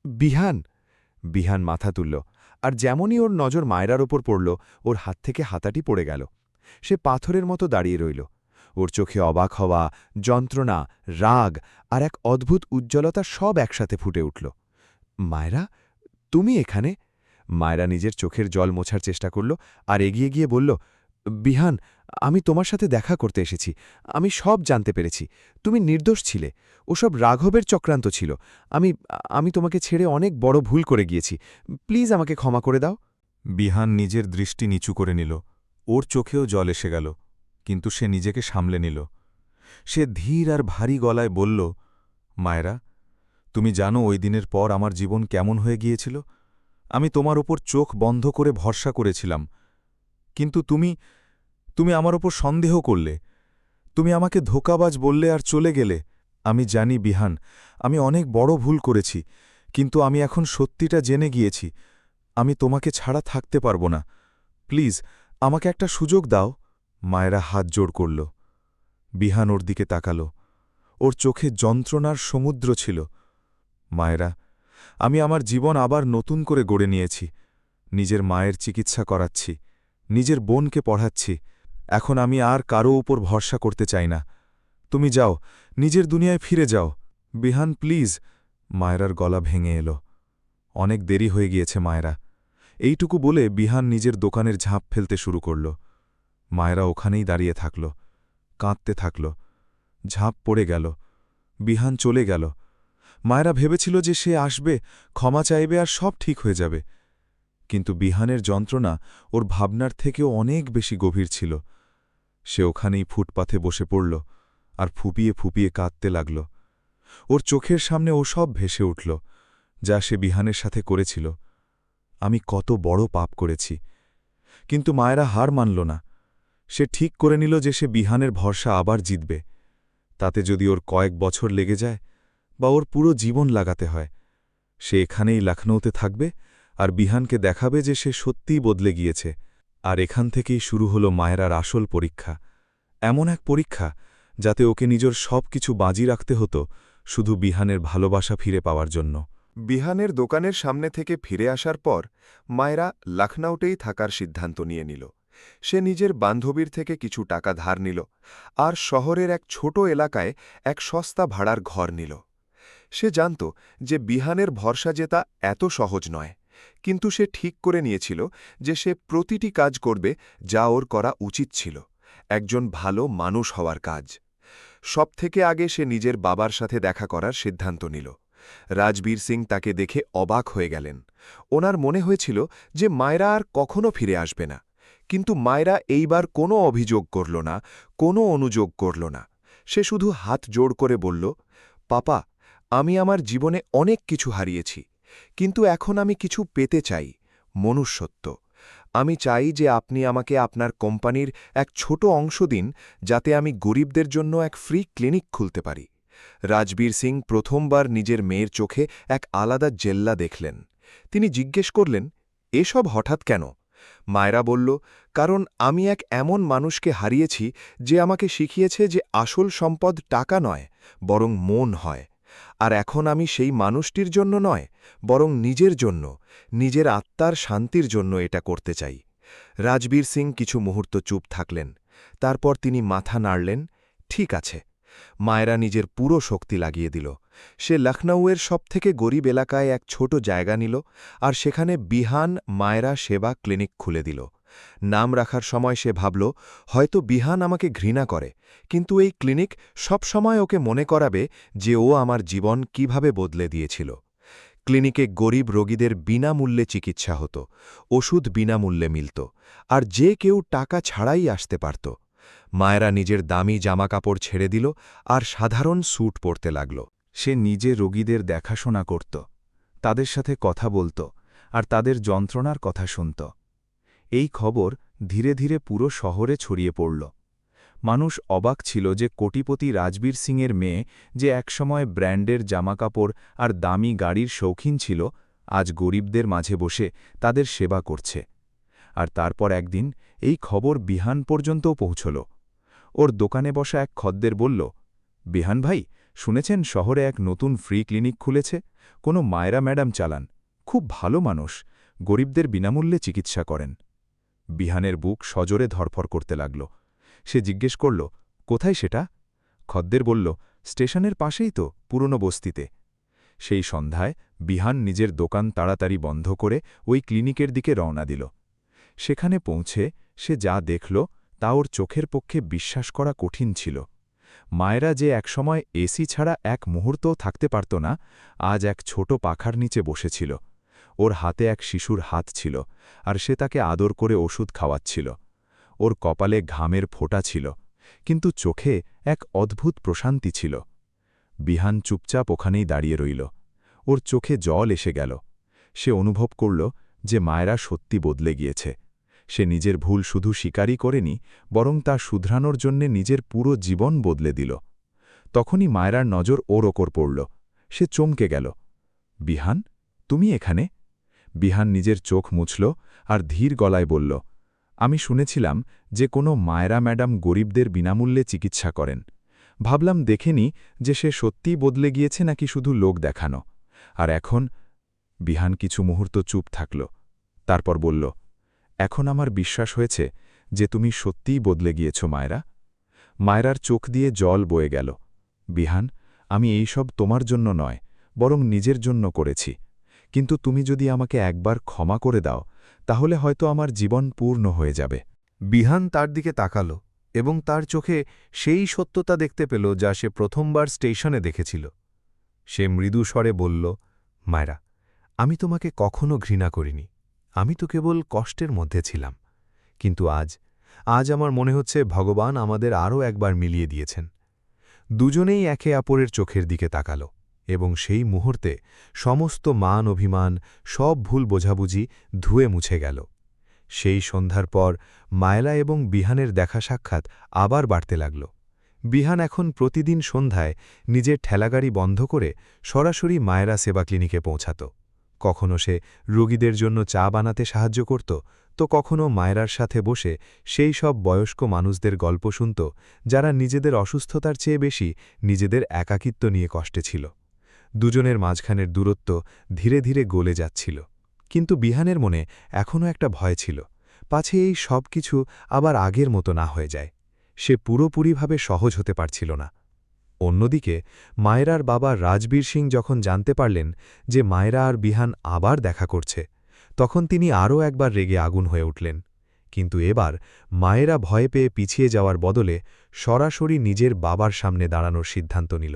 বিহান! বিহান মাথা তুলল, আর যেমনই ওর নজর মায়রার ওপর পড়ল, ওর হাত থেকে হাতাটি পড়ে গেল। সে পাথরের মতো দাঁড়িয়ে রইল। ওর চোখে অবাক হওয়া, যন্ত্রণা, রাগ আর এক অদ্ভুত উজ্জ্বলতা সব একসাথে ফুটে উঠল। মায়রা, তুমি এখানে? মায়রা নিজের চোখের জল মোছার চেষ্টা করল আর এগিয়ে গিয়ে বলল, বিহান, আমি তোমার সাথে দেখা করতে এসেছি। আমি সব জানতে পেরেছি। তুমি নির্দোষ ছিলে। ওসব রাঘবের চক্রান্ত ছিল। আমি তোমাকে ছেড়ে অনেক বড় ভুল করে গিয়েছি। প্লিজ আমাকে ক্ষমা করে দাও। বিহান নিজের দৃষ্টি নিচু করে নিল। ওর চোখেও জল এসে গেল, কিন্তু সে নিজেকে সামলে নিল। সে ধীর আর ভারী গলায় বলল, মায়েরা, তুমি জানো ওই দিনের পর আমার জীবন কেমন হয়ে গিয়েছিল? আমি তোমার ওপর চোখ বন্ধ করে ভরসা করেছিলাম, কিন্তু তুমি আমার ওপর সন্দেহ করলে। তুমি আমাকে ধোঁকাবাজ বললে আর চলে গেলে। আমি জানি বিহান, আমি অনেক বড় ভুল করেছি, কিন্তু আমি এখন সত্যিটা জেনে গিয়েছি। আমি তোমাকে ছাড়া থাকতে পারব না। প্লিজ আমাকে একটা সুযোগ দাও। মায়েরা হাত জোড় করল। বিহান ওর দিকে তাকাল। ওর চোখে যন্ত্রণার সমুদ্র ছিল। মায়েরা, আমি আমার জীবন আবার নতুন করে গড়ে নিয়েছি। নিজের মায়ের চিকিৎসা করাচ্ছি, নিজের বোনকে পড়াচ্ছি। এখন আমি আর কারো উপর ভরসা করতে চাই না। তুমি যাও, নিজের দুনিয়ায় ফিরে যাও। বিহান, প্লিজ। মায়েরার গলা ভেঙে এলো। অনেক দেরি হয়ে গিয়েছে মায়েরা। এইটুকু বলে বিহান নিজের দোকানের ঝাঁপ ফেলতে শুরু করল। মায়েরা ওখানেই দাঁড়িয়ে থাকল, কাঁদতে থাকল। ঝাঁপ পড়ে গেল। বিহান চলে গেল। মায়েরা ভেবেছিল যে সে আসবে, ক্ষমা চাইবে আর সব ঠিক হয়ে যাবে। কিন্তু বিহানের যন্ত্রণা ওর ভাবনার থেকেও অনেক বেশি গভীর ছিল। সে ওখানেই ফুটপাথে বসে পড়ল আর ফুপিয়ে ফুপিয়ে কাঁদতে লাগল। ওর চোখের সামনে ও সব ভেসে উঠল, যা সে বিহানের সাথে করেছিল। আমি কত বড় পাপ করেছি। কিন্তু মায়েরা হার মানল না। সে ঠিক করে নিল যে সে বিহানের ভরসা আবার জিতবে। তাতে যদি ওর কয়েক বছর লেগে যায় বা ওর পুরো জীবন লাগাতে হয়, সে এখানেই লখনৌতে থাকবে আর বিহানকে দেখাবে যে সে সত্যিই বদলে গিয়েছে। আর এখান থেকেই শুরু হল মায়েরার আসল পরীক্ষা। এমন এক পরীক্ষা যাতে ওকে নিজের সব কিছু বাজি রাখতে হতো শুধু বিহানের ভালোবাসা ফিরে পাওয়ার জন্য। বিহানের দোকানের সামনে থেকে ফিরে আসার পর মায়েরা লখনৌতেই থাকার সিদ্ধান্ত নিয়ে নিল। সে নিজের বান্ধবীর থেকে কিছু টাকা ধার নিল আর শহরের এক ছোট এলাকায় এক সস্তা ভাড়ার ঘর নিল। সে জানত যে বিহানের ভরসা জেতা এত সহজ নয়, কিন্তু সে ঠিক করে নিয়েছিল যে সে প্রতিটি কাজ করবে যা ওর করা উচিত ছিল, একজন ভালো মানুষ হওয়ার কাজ। সবথেকে আগে সে নিজের বাবার সাথে দেখা করার সিদ্ধান্ত নিল। রাজবীর সিং তাকে দেখে অবাক হয়ে গেলেন। ওনার মনে হয়েছিল যে মায়েরা আর কখনো ফিরে আসবে না, কিন্তু মায়েরা এইবার কোনো অভিযোগ করল না, কোনো অনুযোগ করল না। সে শুধু হাত জোড় করে বলল, পাপা, আমি আমার জীবনে অনেক কিছু হারিয়েছি, কিন্তু এখন আমি কিছু পেতে চাই, মনুষ্যত্ব। আমি চাই যে আপনি আমাকে আপনার কোম্পানির এক ছোট অংশ দিন, যাতে আমি গরিবদের জন্য এক ফ্রি ক্লিনিক খুলতে পারি। রাজবীর সিং প্রথমবার নিজের মেয়ের চোখে এক আলাদা জেল্লা দেখলেন। তিনি জিজ্ঞেস করলেন, এসব হঠাৎ কেন? মায়েরা বলল, কারণ আমি এক এমন মানুষকে হারিয়েছি যে আমাকে শিখিয়েছে যে আসল সম্পদ টাকা নয়, বরং মন হয়। আর এখন আমি সেই মানুষটির জন্য নয়, বরং নিজের জন্য, নিজের আত্মার শান্তির জন্য এটা করতে চাই। রাজবীর সিং কিছু মুহূর্ত চুপ থাকলেন। তারপর তিনি মাথা নাড়লেন, ঠিক আছে। মায়েরা নিজের পুরো শক্তি লাগিয়ে দিল। সে লখনৌয়ের সবথেকে গরিব এলাকায় এক ছোট জায়গা নিল আর সেখানে বিহান মায়েরা সেবা ক্লিনিক খুলে দিল। নাম রাখার সময় সে ভাবল, হয়তো বিহান আমাকে ঘৃণা করে, কিন্তু এই ক্লিনিক সবসময় ওকে মনে করাবে যে ও আমার জীবন কিভাবে বদলে দিয়েছিল। ক্লিনিকে গরিব রোগীদের বিনামূল্যে চিকিৎসা হতো, ওষুধ বিনামূল্যে মিলত, আর যে কেউ টাকা ছাড়াই আসতে পারত। মায়েরা নিজের দামি জামাকাপড় ছেড়ে দিল আর সাধারণ স্যুট পরতে লাগল। সে নিজে রোগীদের দেখাশোনা করত, তাদের সাথে কথা বলত আর তাদের যন্ত্রণার কথা শুনত। এই খবর ধীরে ধীরে পুরো শহরে ছড়িয়ে পড়ল। মানুষ অবাক ছিল যে কোটিপতি রাজবীর সিংয়ের মেয়ে, যে একসময় ব্র্যান্ডের জামাকাপড় আর দামি গাড়ির শৌখিন ছিল, আজ গরিবদের মাঝে বসে তাদের সেবা করছে। আর তারপর একদিন এই খবর বিহান পর্যন্তও পৌঁছল। ওর দোকানে বসা এক খদ্দের বলল, বিহান ভাই, শুনেছেন শহরে এক নতুন ফ্রি ক্লিনিক খুলেছে? কোনো মায়েরা ম্যাডাম চালান, খুব ভালো মানুষ, গরিবদের বিনামূল্যে চিকিৎসা করেন। বিহানের বুক সজোরে ধরফর করতে লাগল। সে জিজ্ঞেস করল, কোথায় সেটা? খদ্দের বলল, স্টেশনের পাশেই তো, পুরনো বস্তিতে। সেই সন্ধ্যায় বিহান নিজের দোকান তাড়াতাড়ি বন্ধ করে ওই ক্লিনিকের দিকে রওনা দিল। সেখানে পৌঁছে সে যা দেখল তা ওর চোখের পক্ষে বিশ্বাস করা কঠিন ছিল। মায়েরা যে একসময় এসি ছাড়া এক মুহূর্তও থাকতে পারত না, আজ এক ছোট পাখার নিচে বসেছিল। ওর হাতে এক শিশুর হাত ছিল, আর সে তাকে আদর করে ওষুধ খাওয়াচ্ছিল। ওর কপালে ঘামের ফোঁটা ছিল, কিন্তু চোখে এক অদ্ভুত প্রশান্তি ছিল। বিহান চুপচাপ ওখানেই দাঁড়িয়ে রইল। ওর চোখে জল এসে গেল। সে অনুভব করল যে মায়েরা সত্যি বদলে গিয়েছে। সে নিজের ভুল শুধু স্বীকারই করেনি, বরং তা শুধরানোর জন্যে নিজের পুরো জীবন বদলে দিল। তখনই মায়েরার নজর ওর ওপর পড়ল। সে চমকে গেল। বিহান, তুমি এখানে? বিহান নিজের চোখ মুছল আর ধীর গলায় বলল, আমি শুনেছিলাম যে কোনো মায়েরা ম্যাডাম গরিবদের বিনামূল্যে চিকিৎসা করেন। ভাবলাম দেখেনি যে সে সত্যিই বদলে গিয়েছে নাকি শুধু লোক দেখানো। আর এখন? বিহান কিছু মুহূর্ত চুপ থাকল। তারপর বলল, এখন আমার বিশ্বাস হয়েছে যে তুমি সত্যিই বদলে গিয়েছ মায়েরা। মায়েরার চোখ দিয়ে জল বয়ে গেল। বিহান, আমি এই সব তোমার জন্য নয়, বরং নিজের জন্য করেছি। কিন্তু তুমি যদি আমাকে একবার ক্ষমা করে দাও, তাহলে হয়তো আমার জীবন পূর্ণ হয়ে যাবে। বিহান তার দিকে তাকাল এবং তার চোখে সেই সত্যতা দেখতে পেল যা সে প্রথমবার স্টেশনে দেখেছিল। সে মৃদু স্বরে বলল, মায়েরা, আমি তোমাকে কখনো ঘৃণা করিনি। আমি তো কেবল কষ্টের মধ্যে ছিলাম। কিন্তু আজ আমার মনে হচ্ছে ভগবান আমাদের আরও একবার মিলিয়ে দিয়েছেন। দুজনেই একে অপরের চোখের দিকে তাকাল এবং সেই মুহূর্তে সমস্ত মান অভিমান, সব ভুল বোঝাবুঝি ধুয়ে মুছে গেল। সেই সন্ধ্যার পর মায়লা এবং বিহানের দেখা সাক্ষাৎ আবার বাড়তে লাগল। বিহান এখন প্রতিদিন সন্ধ্যায় নিজের ঠেলাগাড়ি বন্ধ করে সরাসরি মায়েরা সেবা ক্লিনিকে পৌঁছাত। কখনো সে রোগীদের জন্য চা বানাতে সাহায্য করত, তো কখনো মায়েরার সাথে বসে সেই সব বয়স্ক মানুষদের গল্প শুনত যারা নিজেদের অসুস্থতার চেয়ে বেশি নিজেদের একাকিত্ব নিয়ে কষ্টে ছিল। দুজনের মাঝখানের দূরত্ব ধীরে ধীরে গলে যাচ্ছিল, কিন্তু বিহানের মনে এখনও একটা ভয় ছিল, পাছে এই সব কিছু আবার আগের মতো না হয়ে যায়। সে পুরোপুরিভাবে সহজ হতে পারছিল না। অন্যদিকে মায়েরার বাবা রাজবীর সিং যখন জানতে পারলেন যে মায়েরা আর বিহান আবার দেখা করছে, তখন তিনি আরও একবার রেগে আগুন হয়ে উঠলেন। কিন্তু এবার মায়েরা ভয় পেয়ে পিছিয়ে যাওয়ার বদলে সরাসরি নিজের বাবার সামনে দাঁড়ানোর সিদ্ধান্ত নিল।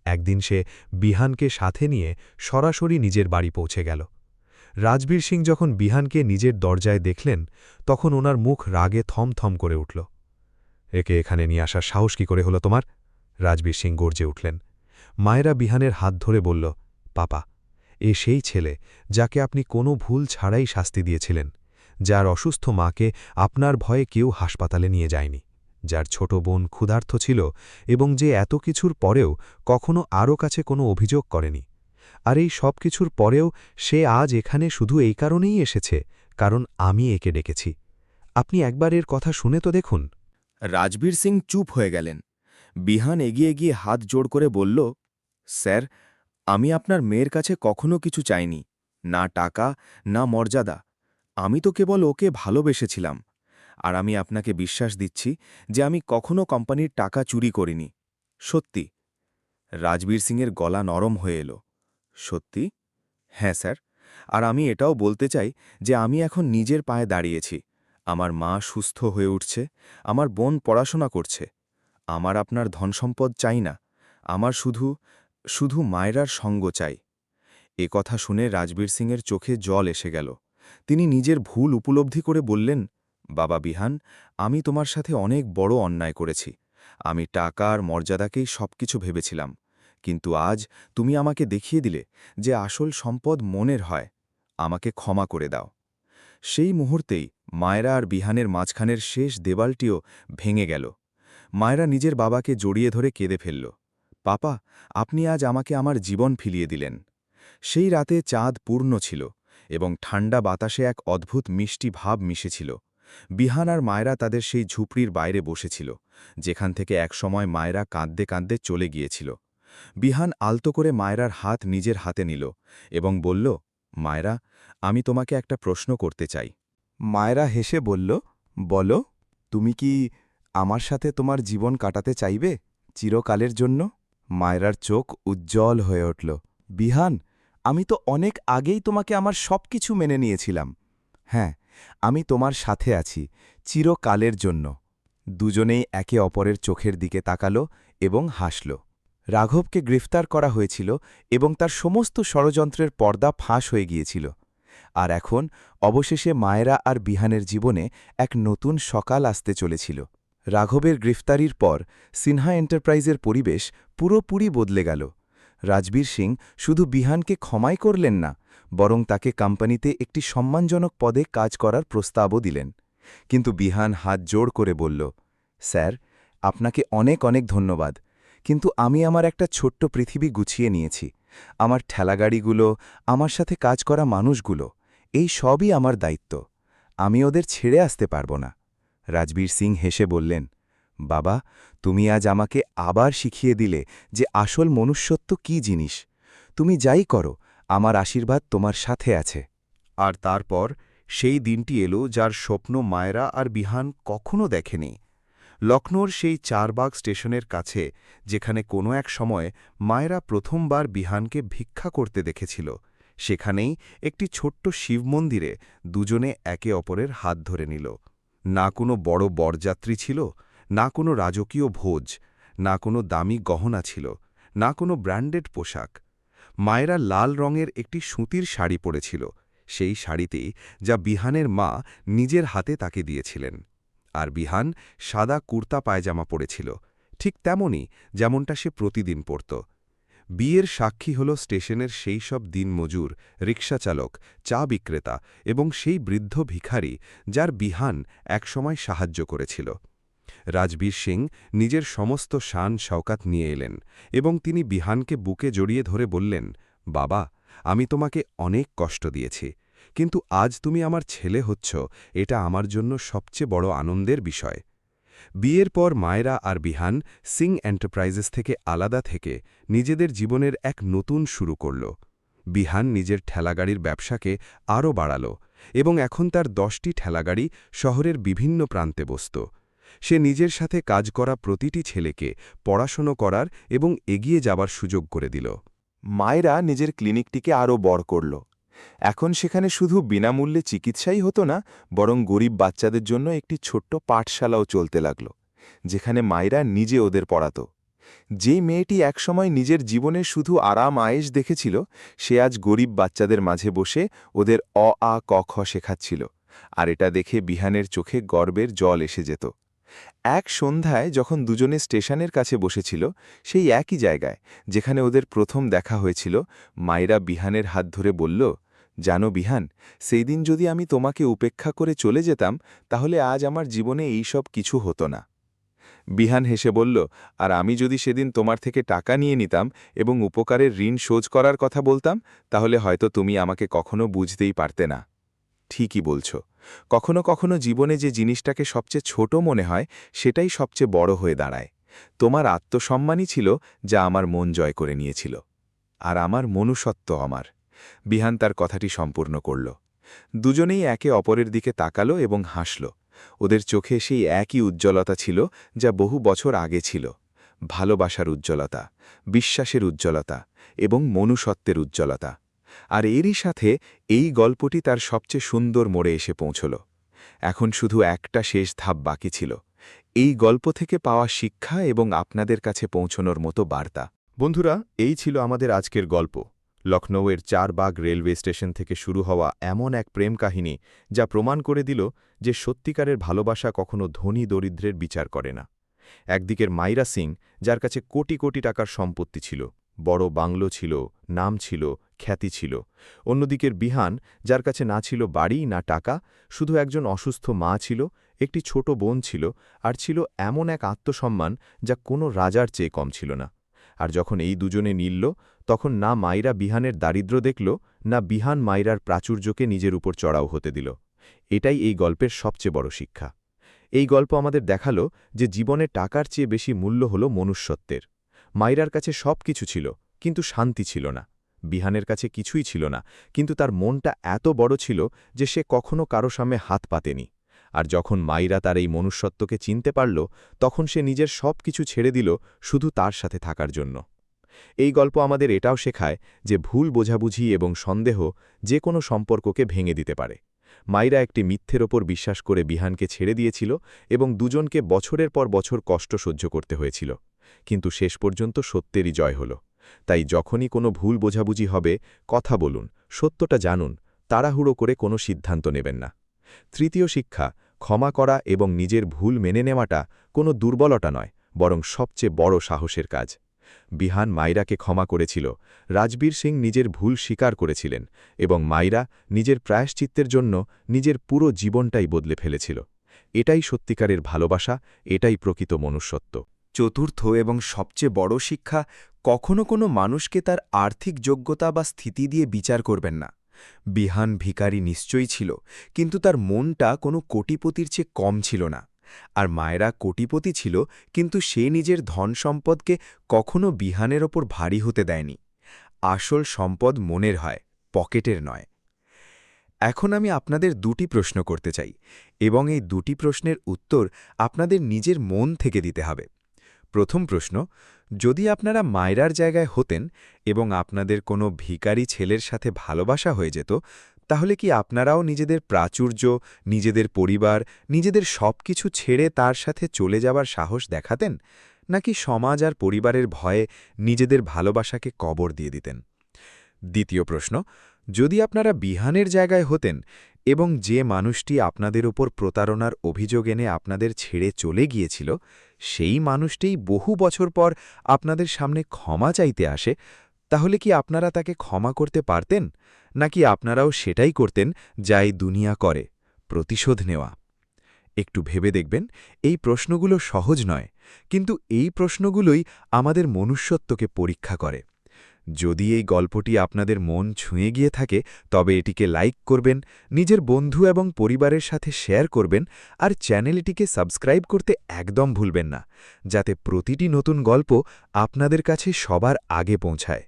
একদিন সে বিহানকে সাথে নিয়ে সরাসরি নিজের বাড়ি পৌঁছে গেল। রাজবীর সিং যখন বিহানকে নিজের দরজায় দেখলেন, তখন ওনার মুখ রাগে থমথম করে উঠল। একে এখানে নিয়ে আসার সাহস কি করে হলো তোমার? রাজবীর সিং গর্জে উঠলেন। মায়েরা বিহানের হাত ধরে বলল, পাপা, এ সেই ছেলে যাকে আপনি কোনো ভুল ছাড়াই শাস্তি দিয়েছিলেন, যার অসুস্থ মাকে আপনার ভয়ে কেউ হাসপাতালে নিয়ে যায়নি, যার ছোট বোন ক্ষুধার্ত ছিল এবং যে এত কিছুর পরেও কখনো আরও কাছে কোনো অভিযোগ করেনি। আর এই সব কিছুর পরেও সে আজ এখানে শুধু এই কারণেই এসেছে, কারণ আমি একে ডেকেছি। আপনি একবার এর কথা শুনে তো দেখুন। রাজবীর সিং চুপ হয়ে গেলেন। বিহান এগিয়ে গিয়ে হাত জোড় করে বলল, স্যার, আমি আপনার মেয়ের কাছে কখনো কিছু চাইনি, না টাকা, না মর্যাদা। আমি তো কেবল ওকে ভালোবেসেছিলাম। আর আমি আপনাকে বিশ্বাস দিচ্ছি যে আমি কখনো কোম্পানির টাকা চুরি করিনি। সত্যি। রাজবীর সিংয়ের গলা নরম হয়ে এলো। সত্যি? হ্যাঁ স্যার। আর আমি এটাও বলতে চাই যে আমি এখন নিজের পায়ে দাঁড়িয়েছি। আমার মা সুস্থ হয়ে উঠছে, আমার বোন পড়াশোনা করছে। আমার আপনার ধনসম্পদ চাই না, আমার শুধু মায়েরার সঙ্গ চাই। এ কথা শুনে রাজবীর সিংয়ের চোখে জল এসে গেল। তিনি নিজের ভুল উপলব্ধি করে বললেন, বাবা বিহান, আমি তোমার সাথে অনেক বড় অন্যায় করেছি। আমি টাকা আর মর্যাদাকেই সবকিছু ভেবেছিলাম। কিন্তু আজ তুমি আমাকে দেখিয়ে দিলে যে আসল সম্পদ মনের হয়। আমাকে ক্ষমা করে দাও। সেই মুহূর্তেই মায়েরা আর বিহানের মাঝখানের শেষ দেওয়ালটিও ভেঙে গেল। মায়েরা নিজের বাবাকে জড়িয়ে ধরে কেঁদে ফেলল। পাপা, আপনি আজ আমাকে আমার জীবন ফিরিয়ে দিলেন। সেই রাতে চাঁদ পূর্ণ ছিল এবং ঠান্ডা বাতাসে এক অদ্ভুত মিষ্টি ভাব মিশেছিল। বিহান আর মায়েরা তাদের সেই ঝুপড়ির বাইরে বসেছিল, যেখান থেকে একসময় মায়েরা কাঁদতে কাঁদতে চলে গিয়েছিল। বিহান আলতো করে মায়েরার হাত নিজের হাতে নিল এবং বলল, মায়েরা, আমি তোমাকে একটা প্রশ্ন করতে চাই। মায়েরা হেসে বলল, বলো, তুমি কি আমার সাথে তোমার জীবন কাটাতে চাইবে চিরকালের জন্য? মায়রার চোখ উজ্জ্বল হয়ে উঠল। বিহান, আমি তো অনেক আগেই তোমাকে আমার সবকিছু মেনে নিয়েছিলাম। হ্যাঁ, আমি তোমার সাথে আছি চিরকালের জন্য। দুজনেই একে অপরের চোখের দিকে তাকালো এবং হাসল। রাঘবকে গ্রেফতার করা হয়েছিল এবং তার সমস্ত ষড়যন্ত্রের পর্দা ফাঁস হয়ে গিয়েছিল। আর এখন অবশেষে মায়েরা আর বিহানের জীবনে এক নতুন সকাল আসতে চলেছিল। রাঘবের গ্রেফতারির পর সিনহা এন্টারপ্রাইজের পরিবেশ পুরোপুরি বদলে গেল। রাজবীর সিং শুধু বিহানকে ক্ষমাই করলেন না, বরং তাকে কোম্পানিতে একটি সম্মানজনক পদে কাজ করার প্রস্তাবও দিলেন। কিন্তু বিহান হাত জোড় করে বলল, স্যার, আপনাকে অনেক অনেক ধন্যবাদ, কিন্তু আমি আমার একটা ছোট্ট পৃথিবী গুছিয়ে নিয়েছি। আমার ঠেলাগাড়িগুলো, আমার সাথে কাজ করা মানুষগুলো, এই সবই আমার দায়িত্ব। আমি ওদের ছেড়ে আসতে পারব না। রাজবীর সিং হেসে বললেন, বাবা, তুমি আজ আমাকে আবার শিখিয়ে দিলে যে আসল মনুষ্যত্ব কী জিনিস। তুমি যাই করো, আমার আশীর্বাদ তোমার সাথে আছে। আর তারপর সেই দিনটি এলো যার স্বপ্ন মায়েরা আর বিহান কখনো দেখেনি। লখনৌর সেই চারবাগ স্টেশনের কাছে, যেখানে কোনো এক সময় মায়েরা প্রথমবার বিহানকে ভিক্ষা করতে দেখেছিল, সেখানেই একটি ছোট্ট শিব মন্দিরে দুজনে একে অপরের হাত ধরে নিল। না কোনো বড় বরযাত্রী ছিল, না কোনো রাজকীয় ভোজ, না কোনো দামি গহনা ছিল, না কোনো ব্র্যান্ডেড পোশাক। মায়েরা লাল রঙের একটি সুতির শাড়ি পরেছিল, সেই শাড়িতেই যা বিহানের মা নিজের হাতে তাকে দিয়েছিলেন। আর বিহান সাদা কুর্তা পায়জামা পরেছিল, ঠিক তেমনই যেমনটা সে প্রতিদিন পরত। বিয়ের সাক্ষী হল স্টেশনের সেই সব দিনমজুর, রিকশাচালক, চা বিক্রেতা এবং সেই বৃদ্ধ ভিখারি যার বিহান একসময় সাহায্য করেছিল। রাজবীর সিং নিজের সমস্ত শান শওকাত নিয়ে এলেন এবং তিনি বিহানকে বুকে জড়িয়ে ধরে বললেন, বাবা, আমি তোমাকে অনেক কষ্ট দিয়েছি, কিন্তু আজ তুমি আমার ছেলে হচ্ছ, এটা আমার জন্য সবচেয়ে বড় আনন্দের বিষয়। বিয়ের পর মায়েরা আর বিহান সিং এন্টারপ্রাইজেস থেকে আলাদা থেকে নিজেদের জীবনের এক নতুন শুরু করল। বিহান নিজের ঠেলাগাড়ির ব্যবসাকে আরও বাড়াল এবং এখন তার 10টি ঠেলাগাড়ি শহরের বিভিন্ন প্রান্তে বসত। সে নিজের সাথে কাজ করা প্রতিটি ছেলেকে পড়াশোনা করার এবং এগিয়ে যাবার সুযোগ করে দিল। মায়েরা নিজের ক্লিনিকটিকে আরও বড় করল। এখন সেখানে শুধু বিনামূল্যে চিকিৎসাই হতো না, বরং গরিব বাচ্চাদের জন্য একটি ছোট্ট পাঠশালাও চলতে লাগল, যেখানে মায়েরা নিজে ওদের পড়াত। যেই মেয়েটি একসময় নিজের জীবনে শুধু আরাম আয়েশ দেখেছিল, সে আজ গরিব বাচ্চাদের মাঝে বসে ওদের অ আ ক খ শেখাচ্ছিল। আর এটা দেখে বিহানের চোখে গর্বের জল এসে যেত। এক সন্ধ্যায় যখন দুজনে স্টেশনের কাছে বসেছিল, সেই একই জায়গায় যেখানে ওদের প্রথম দেখা হয়েছিল, মায়েরা বিহানের হাত ধরে বলল, জানো বিহান, সেই দিন যদি আমি তোমাকে উপেক্ষা করে চলে যেতাম, তাহলে আজ আমার জীবনে এই সব কিছু হতো না। বিহান হেসে বলল, আর আমি যদি সেদিন তোমার থেকে টাকা নিয়ে নিতাম এবং উপকারের ঋণ শোধ করার কথা বলতাম, তাহলে হয়তো তুমি আমাকে কখনো বুঝতেই পারতে না। ঠিকই বলছ, কখনো কখনো জীবনে যে জিনিসটাকে সবচেয়ে ছোট মনে হয়, সেটাই সবচেয়ে বড় হয়ে দাঁড়ায়। তোমার আত্মসম্মানই ছিল যা আমার মন জয় করে নিয়েছিল। আর আমার মনুষ্যত্ব আমার। বিহান তার কথাটি সম্পূর্ণ করল। দুজনেই একে অপরের দিকে তাকালো এবং হাসল। ওদের চোখে সেই একই উজ্জ্বলতা ছিল যা বহু বছর আগে ছিল। ভালোবাসার উজ্জ্বলতা, বিশ্বাসের উজ্জ্বলতা এবং মনুষ্যত্বের উজ্জ্বলতা। আর এরই সাথে এই গল্পটি তার সবচেয়ে সুন্দর মোড়ে এসে পৌঁছল। এখন শুধু একটা শেষ ধাপ বাকি ছিল, এই গল্প থেকে পাওয়া শিক্ষা এবং আপনাদের কাছে পৌঁছনোর মতো বার্তা। বন্ধুরা, এই ছিল আমাদের আজকের গল্প। লখনৌয়ের চারবাগ রেলওয়ে স্টেশন থেকে শুরু হওয়া এমন এক প্রেম কাহিনী যা প্রমাণ করে দিল যে সত্যিকারের ভালোবাসা কখনো ধনী দরিদ্রের বিচার করে না। একদিকের মাইরা সিং, যার কাছে কোটি কোটি টাকার সম্পত্তি ছিল, বড় বাংলো ছিল, নাম ছিল, খ্যাতি ছিল। অন্যদিকের বিহান, যার কাছে না ছিল বাড়ি না টাকা, শুধু একজন অসুস্থ মা ছিল, একটি ছোট বোন ছিল, আর ছিল এমন এক আত্মসম্মান যা কোনো রাজার চেয়ে কম ছিল না। আর যখন এই দুজনে মিলল, তখন না মাইরা বিহানের দারিদ্র্য দেখল, না বিহান মাইরার প্রাচুর্যকে নিজের উপর চড়াও হতে দিল। এটাই এই গল্পের সবচেয়ে বড় শিক্ষা। এই গল্প আমাদের দেখালো যে জীবনে টাকার চেয়ে বেশি মূল্য হল মনুষ্যত্বের। মাইরার কাছে সব কিছু ছিল, কিন্তু শান্তি ছিল না। বিহানের কাছে কিছুই ছিল না, কিন্তু তার মনটা এত বড় ছিল যে সে কখনো কারো সামনে হাত পাতেনি। আর যখন মাইরা তার এই মনুষ্যত্বকে চিনতে পারল তখন সে নিজের সব কিছু ছেড়ে দিল শুধু তার সাথে থাকার জন্য। এই গল্প আমাদের এটাও শেখায় যে ভুল বোঝাবুঝি এবং সন্দেহ যে কোনো সম্পর্ককে ভেঙে দিতে পারে। মাইরা একটি মিথ্যের ওপর বিশ্বাস করে বিহানকে ছেড়ে দিয়েছিল এবং দুজনকে বছরের পর বছর কষ্ট সহ্য করতে হয়েছিল, কিন্তু শেষ পর্যন্ত সত্যেরই জয় হল। তাই যখনই কোনো ভুল বোঝাবুঝি হবে কথা বলুন, সত্যটা জানুন, তাড়াহুড়ো করে কোনো সিদ্ধান্ত নেবেন না। তৃতীয় শিক্ষা, ক্ষমা করা এবং নিজের ভুল মেনে নেওয়াটা কোনো দুর্বলতা নয়, বরং সবচেয়ে বড় সাহসের কাজ। বিহান মাইরাকে ক্ষমা করেছিল, রাজবীর সিং নিজের ভুল স্বীকার করেছিলেন এবং মাইরা নিজের প্রায়শ্চিত্তের জন্য নিজের পুরো জীবনটাই বদলে ফেলেছিল। এটাই সত্যিকারের ভালোবাসা, এটাই প্রকৃত মনুষ্যত্ব। চতুর্থ এবং সবচেয়ে বড় শিক্ষা, কখনো কোনো মানুষকে তার আর্থিক যোগ্যতা বা স্থিতি দিয়ে বিচার করবেন না। বিহান ভিখারি নিশ্চয়ই ছিল, কিন্তু তার মনটা কোনো কোটিপতির চেয়ে কম ছিল না। আর মায়েরা কোটিপতি ছিল, কিন্তু সে নিজের ধন সম্পদকে কখনো বিহানের ওপর ভারী হতে দেয়নি। আসল সম্পদ মনের হয়, পকেটের নয়। এখন আমি আপনাদের দুটি প্রশ্ন করতে চাই, এবং এই দুটি প্রশ্নের উত্তর আপনাদের নিজের মন থেকে দিতে হবে। প্রথম প্রশ্ন, যদি আপনারা মায়রার জায়গায় হতেন এবং আপনাদের কোনো ভিখারি ছেলের সাথে ভালোবাসা হয়ে যেত, তাহলে কি আপনারাও নিজেদের প্রাচুর্য, নিজেদের পরিবার, নিজেদের সবকিছু ছেড়ে তার সাথে চলে যাবার সাহস দেখাতেন, নাকি সমাজ আর পরিবারের ভয়ে নিজেদের ভালোবাসাকে কবর দিয়ে দিতেন? দ্বিতীয় প্রশ্ন, যদি আপনারা বিহানের জায়গায় হতেন এবং যে মানুষটি আপনাদের ওপর প্রতারণার অভিযোগ এনে আপনাদের ছেড়ে চলে গিয়েছিল, সেই মানুষটিই বহু বছর পর আপনাদের সামনে ক্ষমা চাইতে আসে, তাহলে কি আপনারা তাকে ক্ষমা করতে পারতেন, নাকি আপনারাও সেটাই করতেন যা এই দুনিয়া করে, প্রতিশোধ নেওয়া? একটু ভেবে দেখবেন, এই প্রশ্নগুলো সহজ নয়, কিন্তু এই প্রশ্নগুলোই আমাদের মনুষ্যত্বকে পরীক্ষা করে। যদি এই গল্পটি আপনাদের মন ছুঁয়ে গিয়ে থাকে, তবে এটিকে লাইক করবেন, নিজের বন্ধু এবং পরিবারের সাথে শেয়ার করবেন, আর চ্যানেলটিকে সাবস্ক্রাইব করতে একদম ভুলবেন না, যাতে প্রতিটি নতুন গল্প আপনাদের কাছে সবার আগে পৌঁছায়।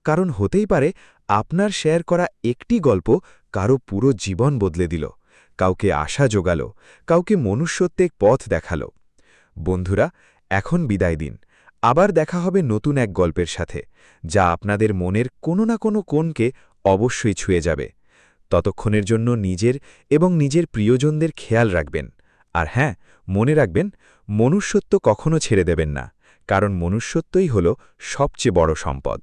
কারণ হতেই পারে আপনার শেয়ার করা একটি গল্প কারো পুরো জীবন বদলে দিল, কাউকে আশা জোগাল, কাউকে মনুষ্যত্বের পথ দেখাল। বন্ধুরা, এখন বিদায় দিন। আবার দেখা হবে নতুন এক গল্পের সাথে, যা আপনাদের মনের কোনো না কোনো কোণকে অবশ্যই ছুঁয়ে যাবে। ততক্ষণের জন্য নিজের এবং নিজের প্রিয়জনদের খেয়াল রাখবেন। আর হ্যাঁ, মনে রাখবেন, মনুষ্যত্ব কখনো ছেড়ে দেবেন না, কারণ মনুষ্যত্বই হল সবচেয়ে বড় সম্পদ।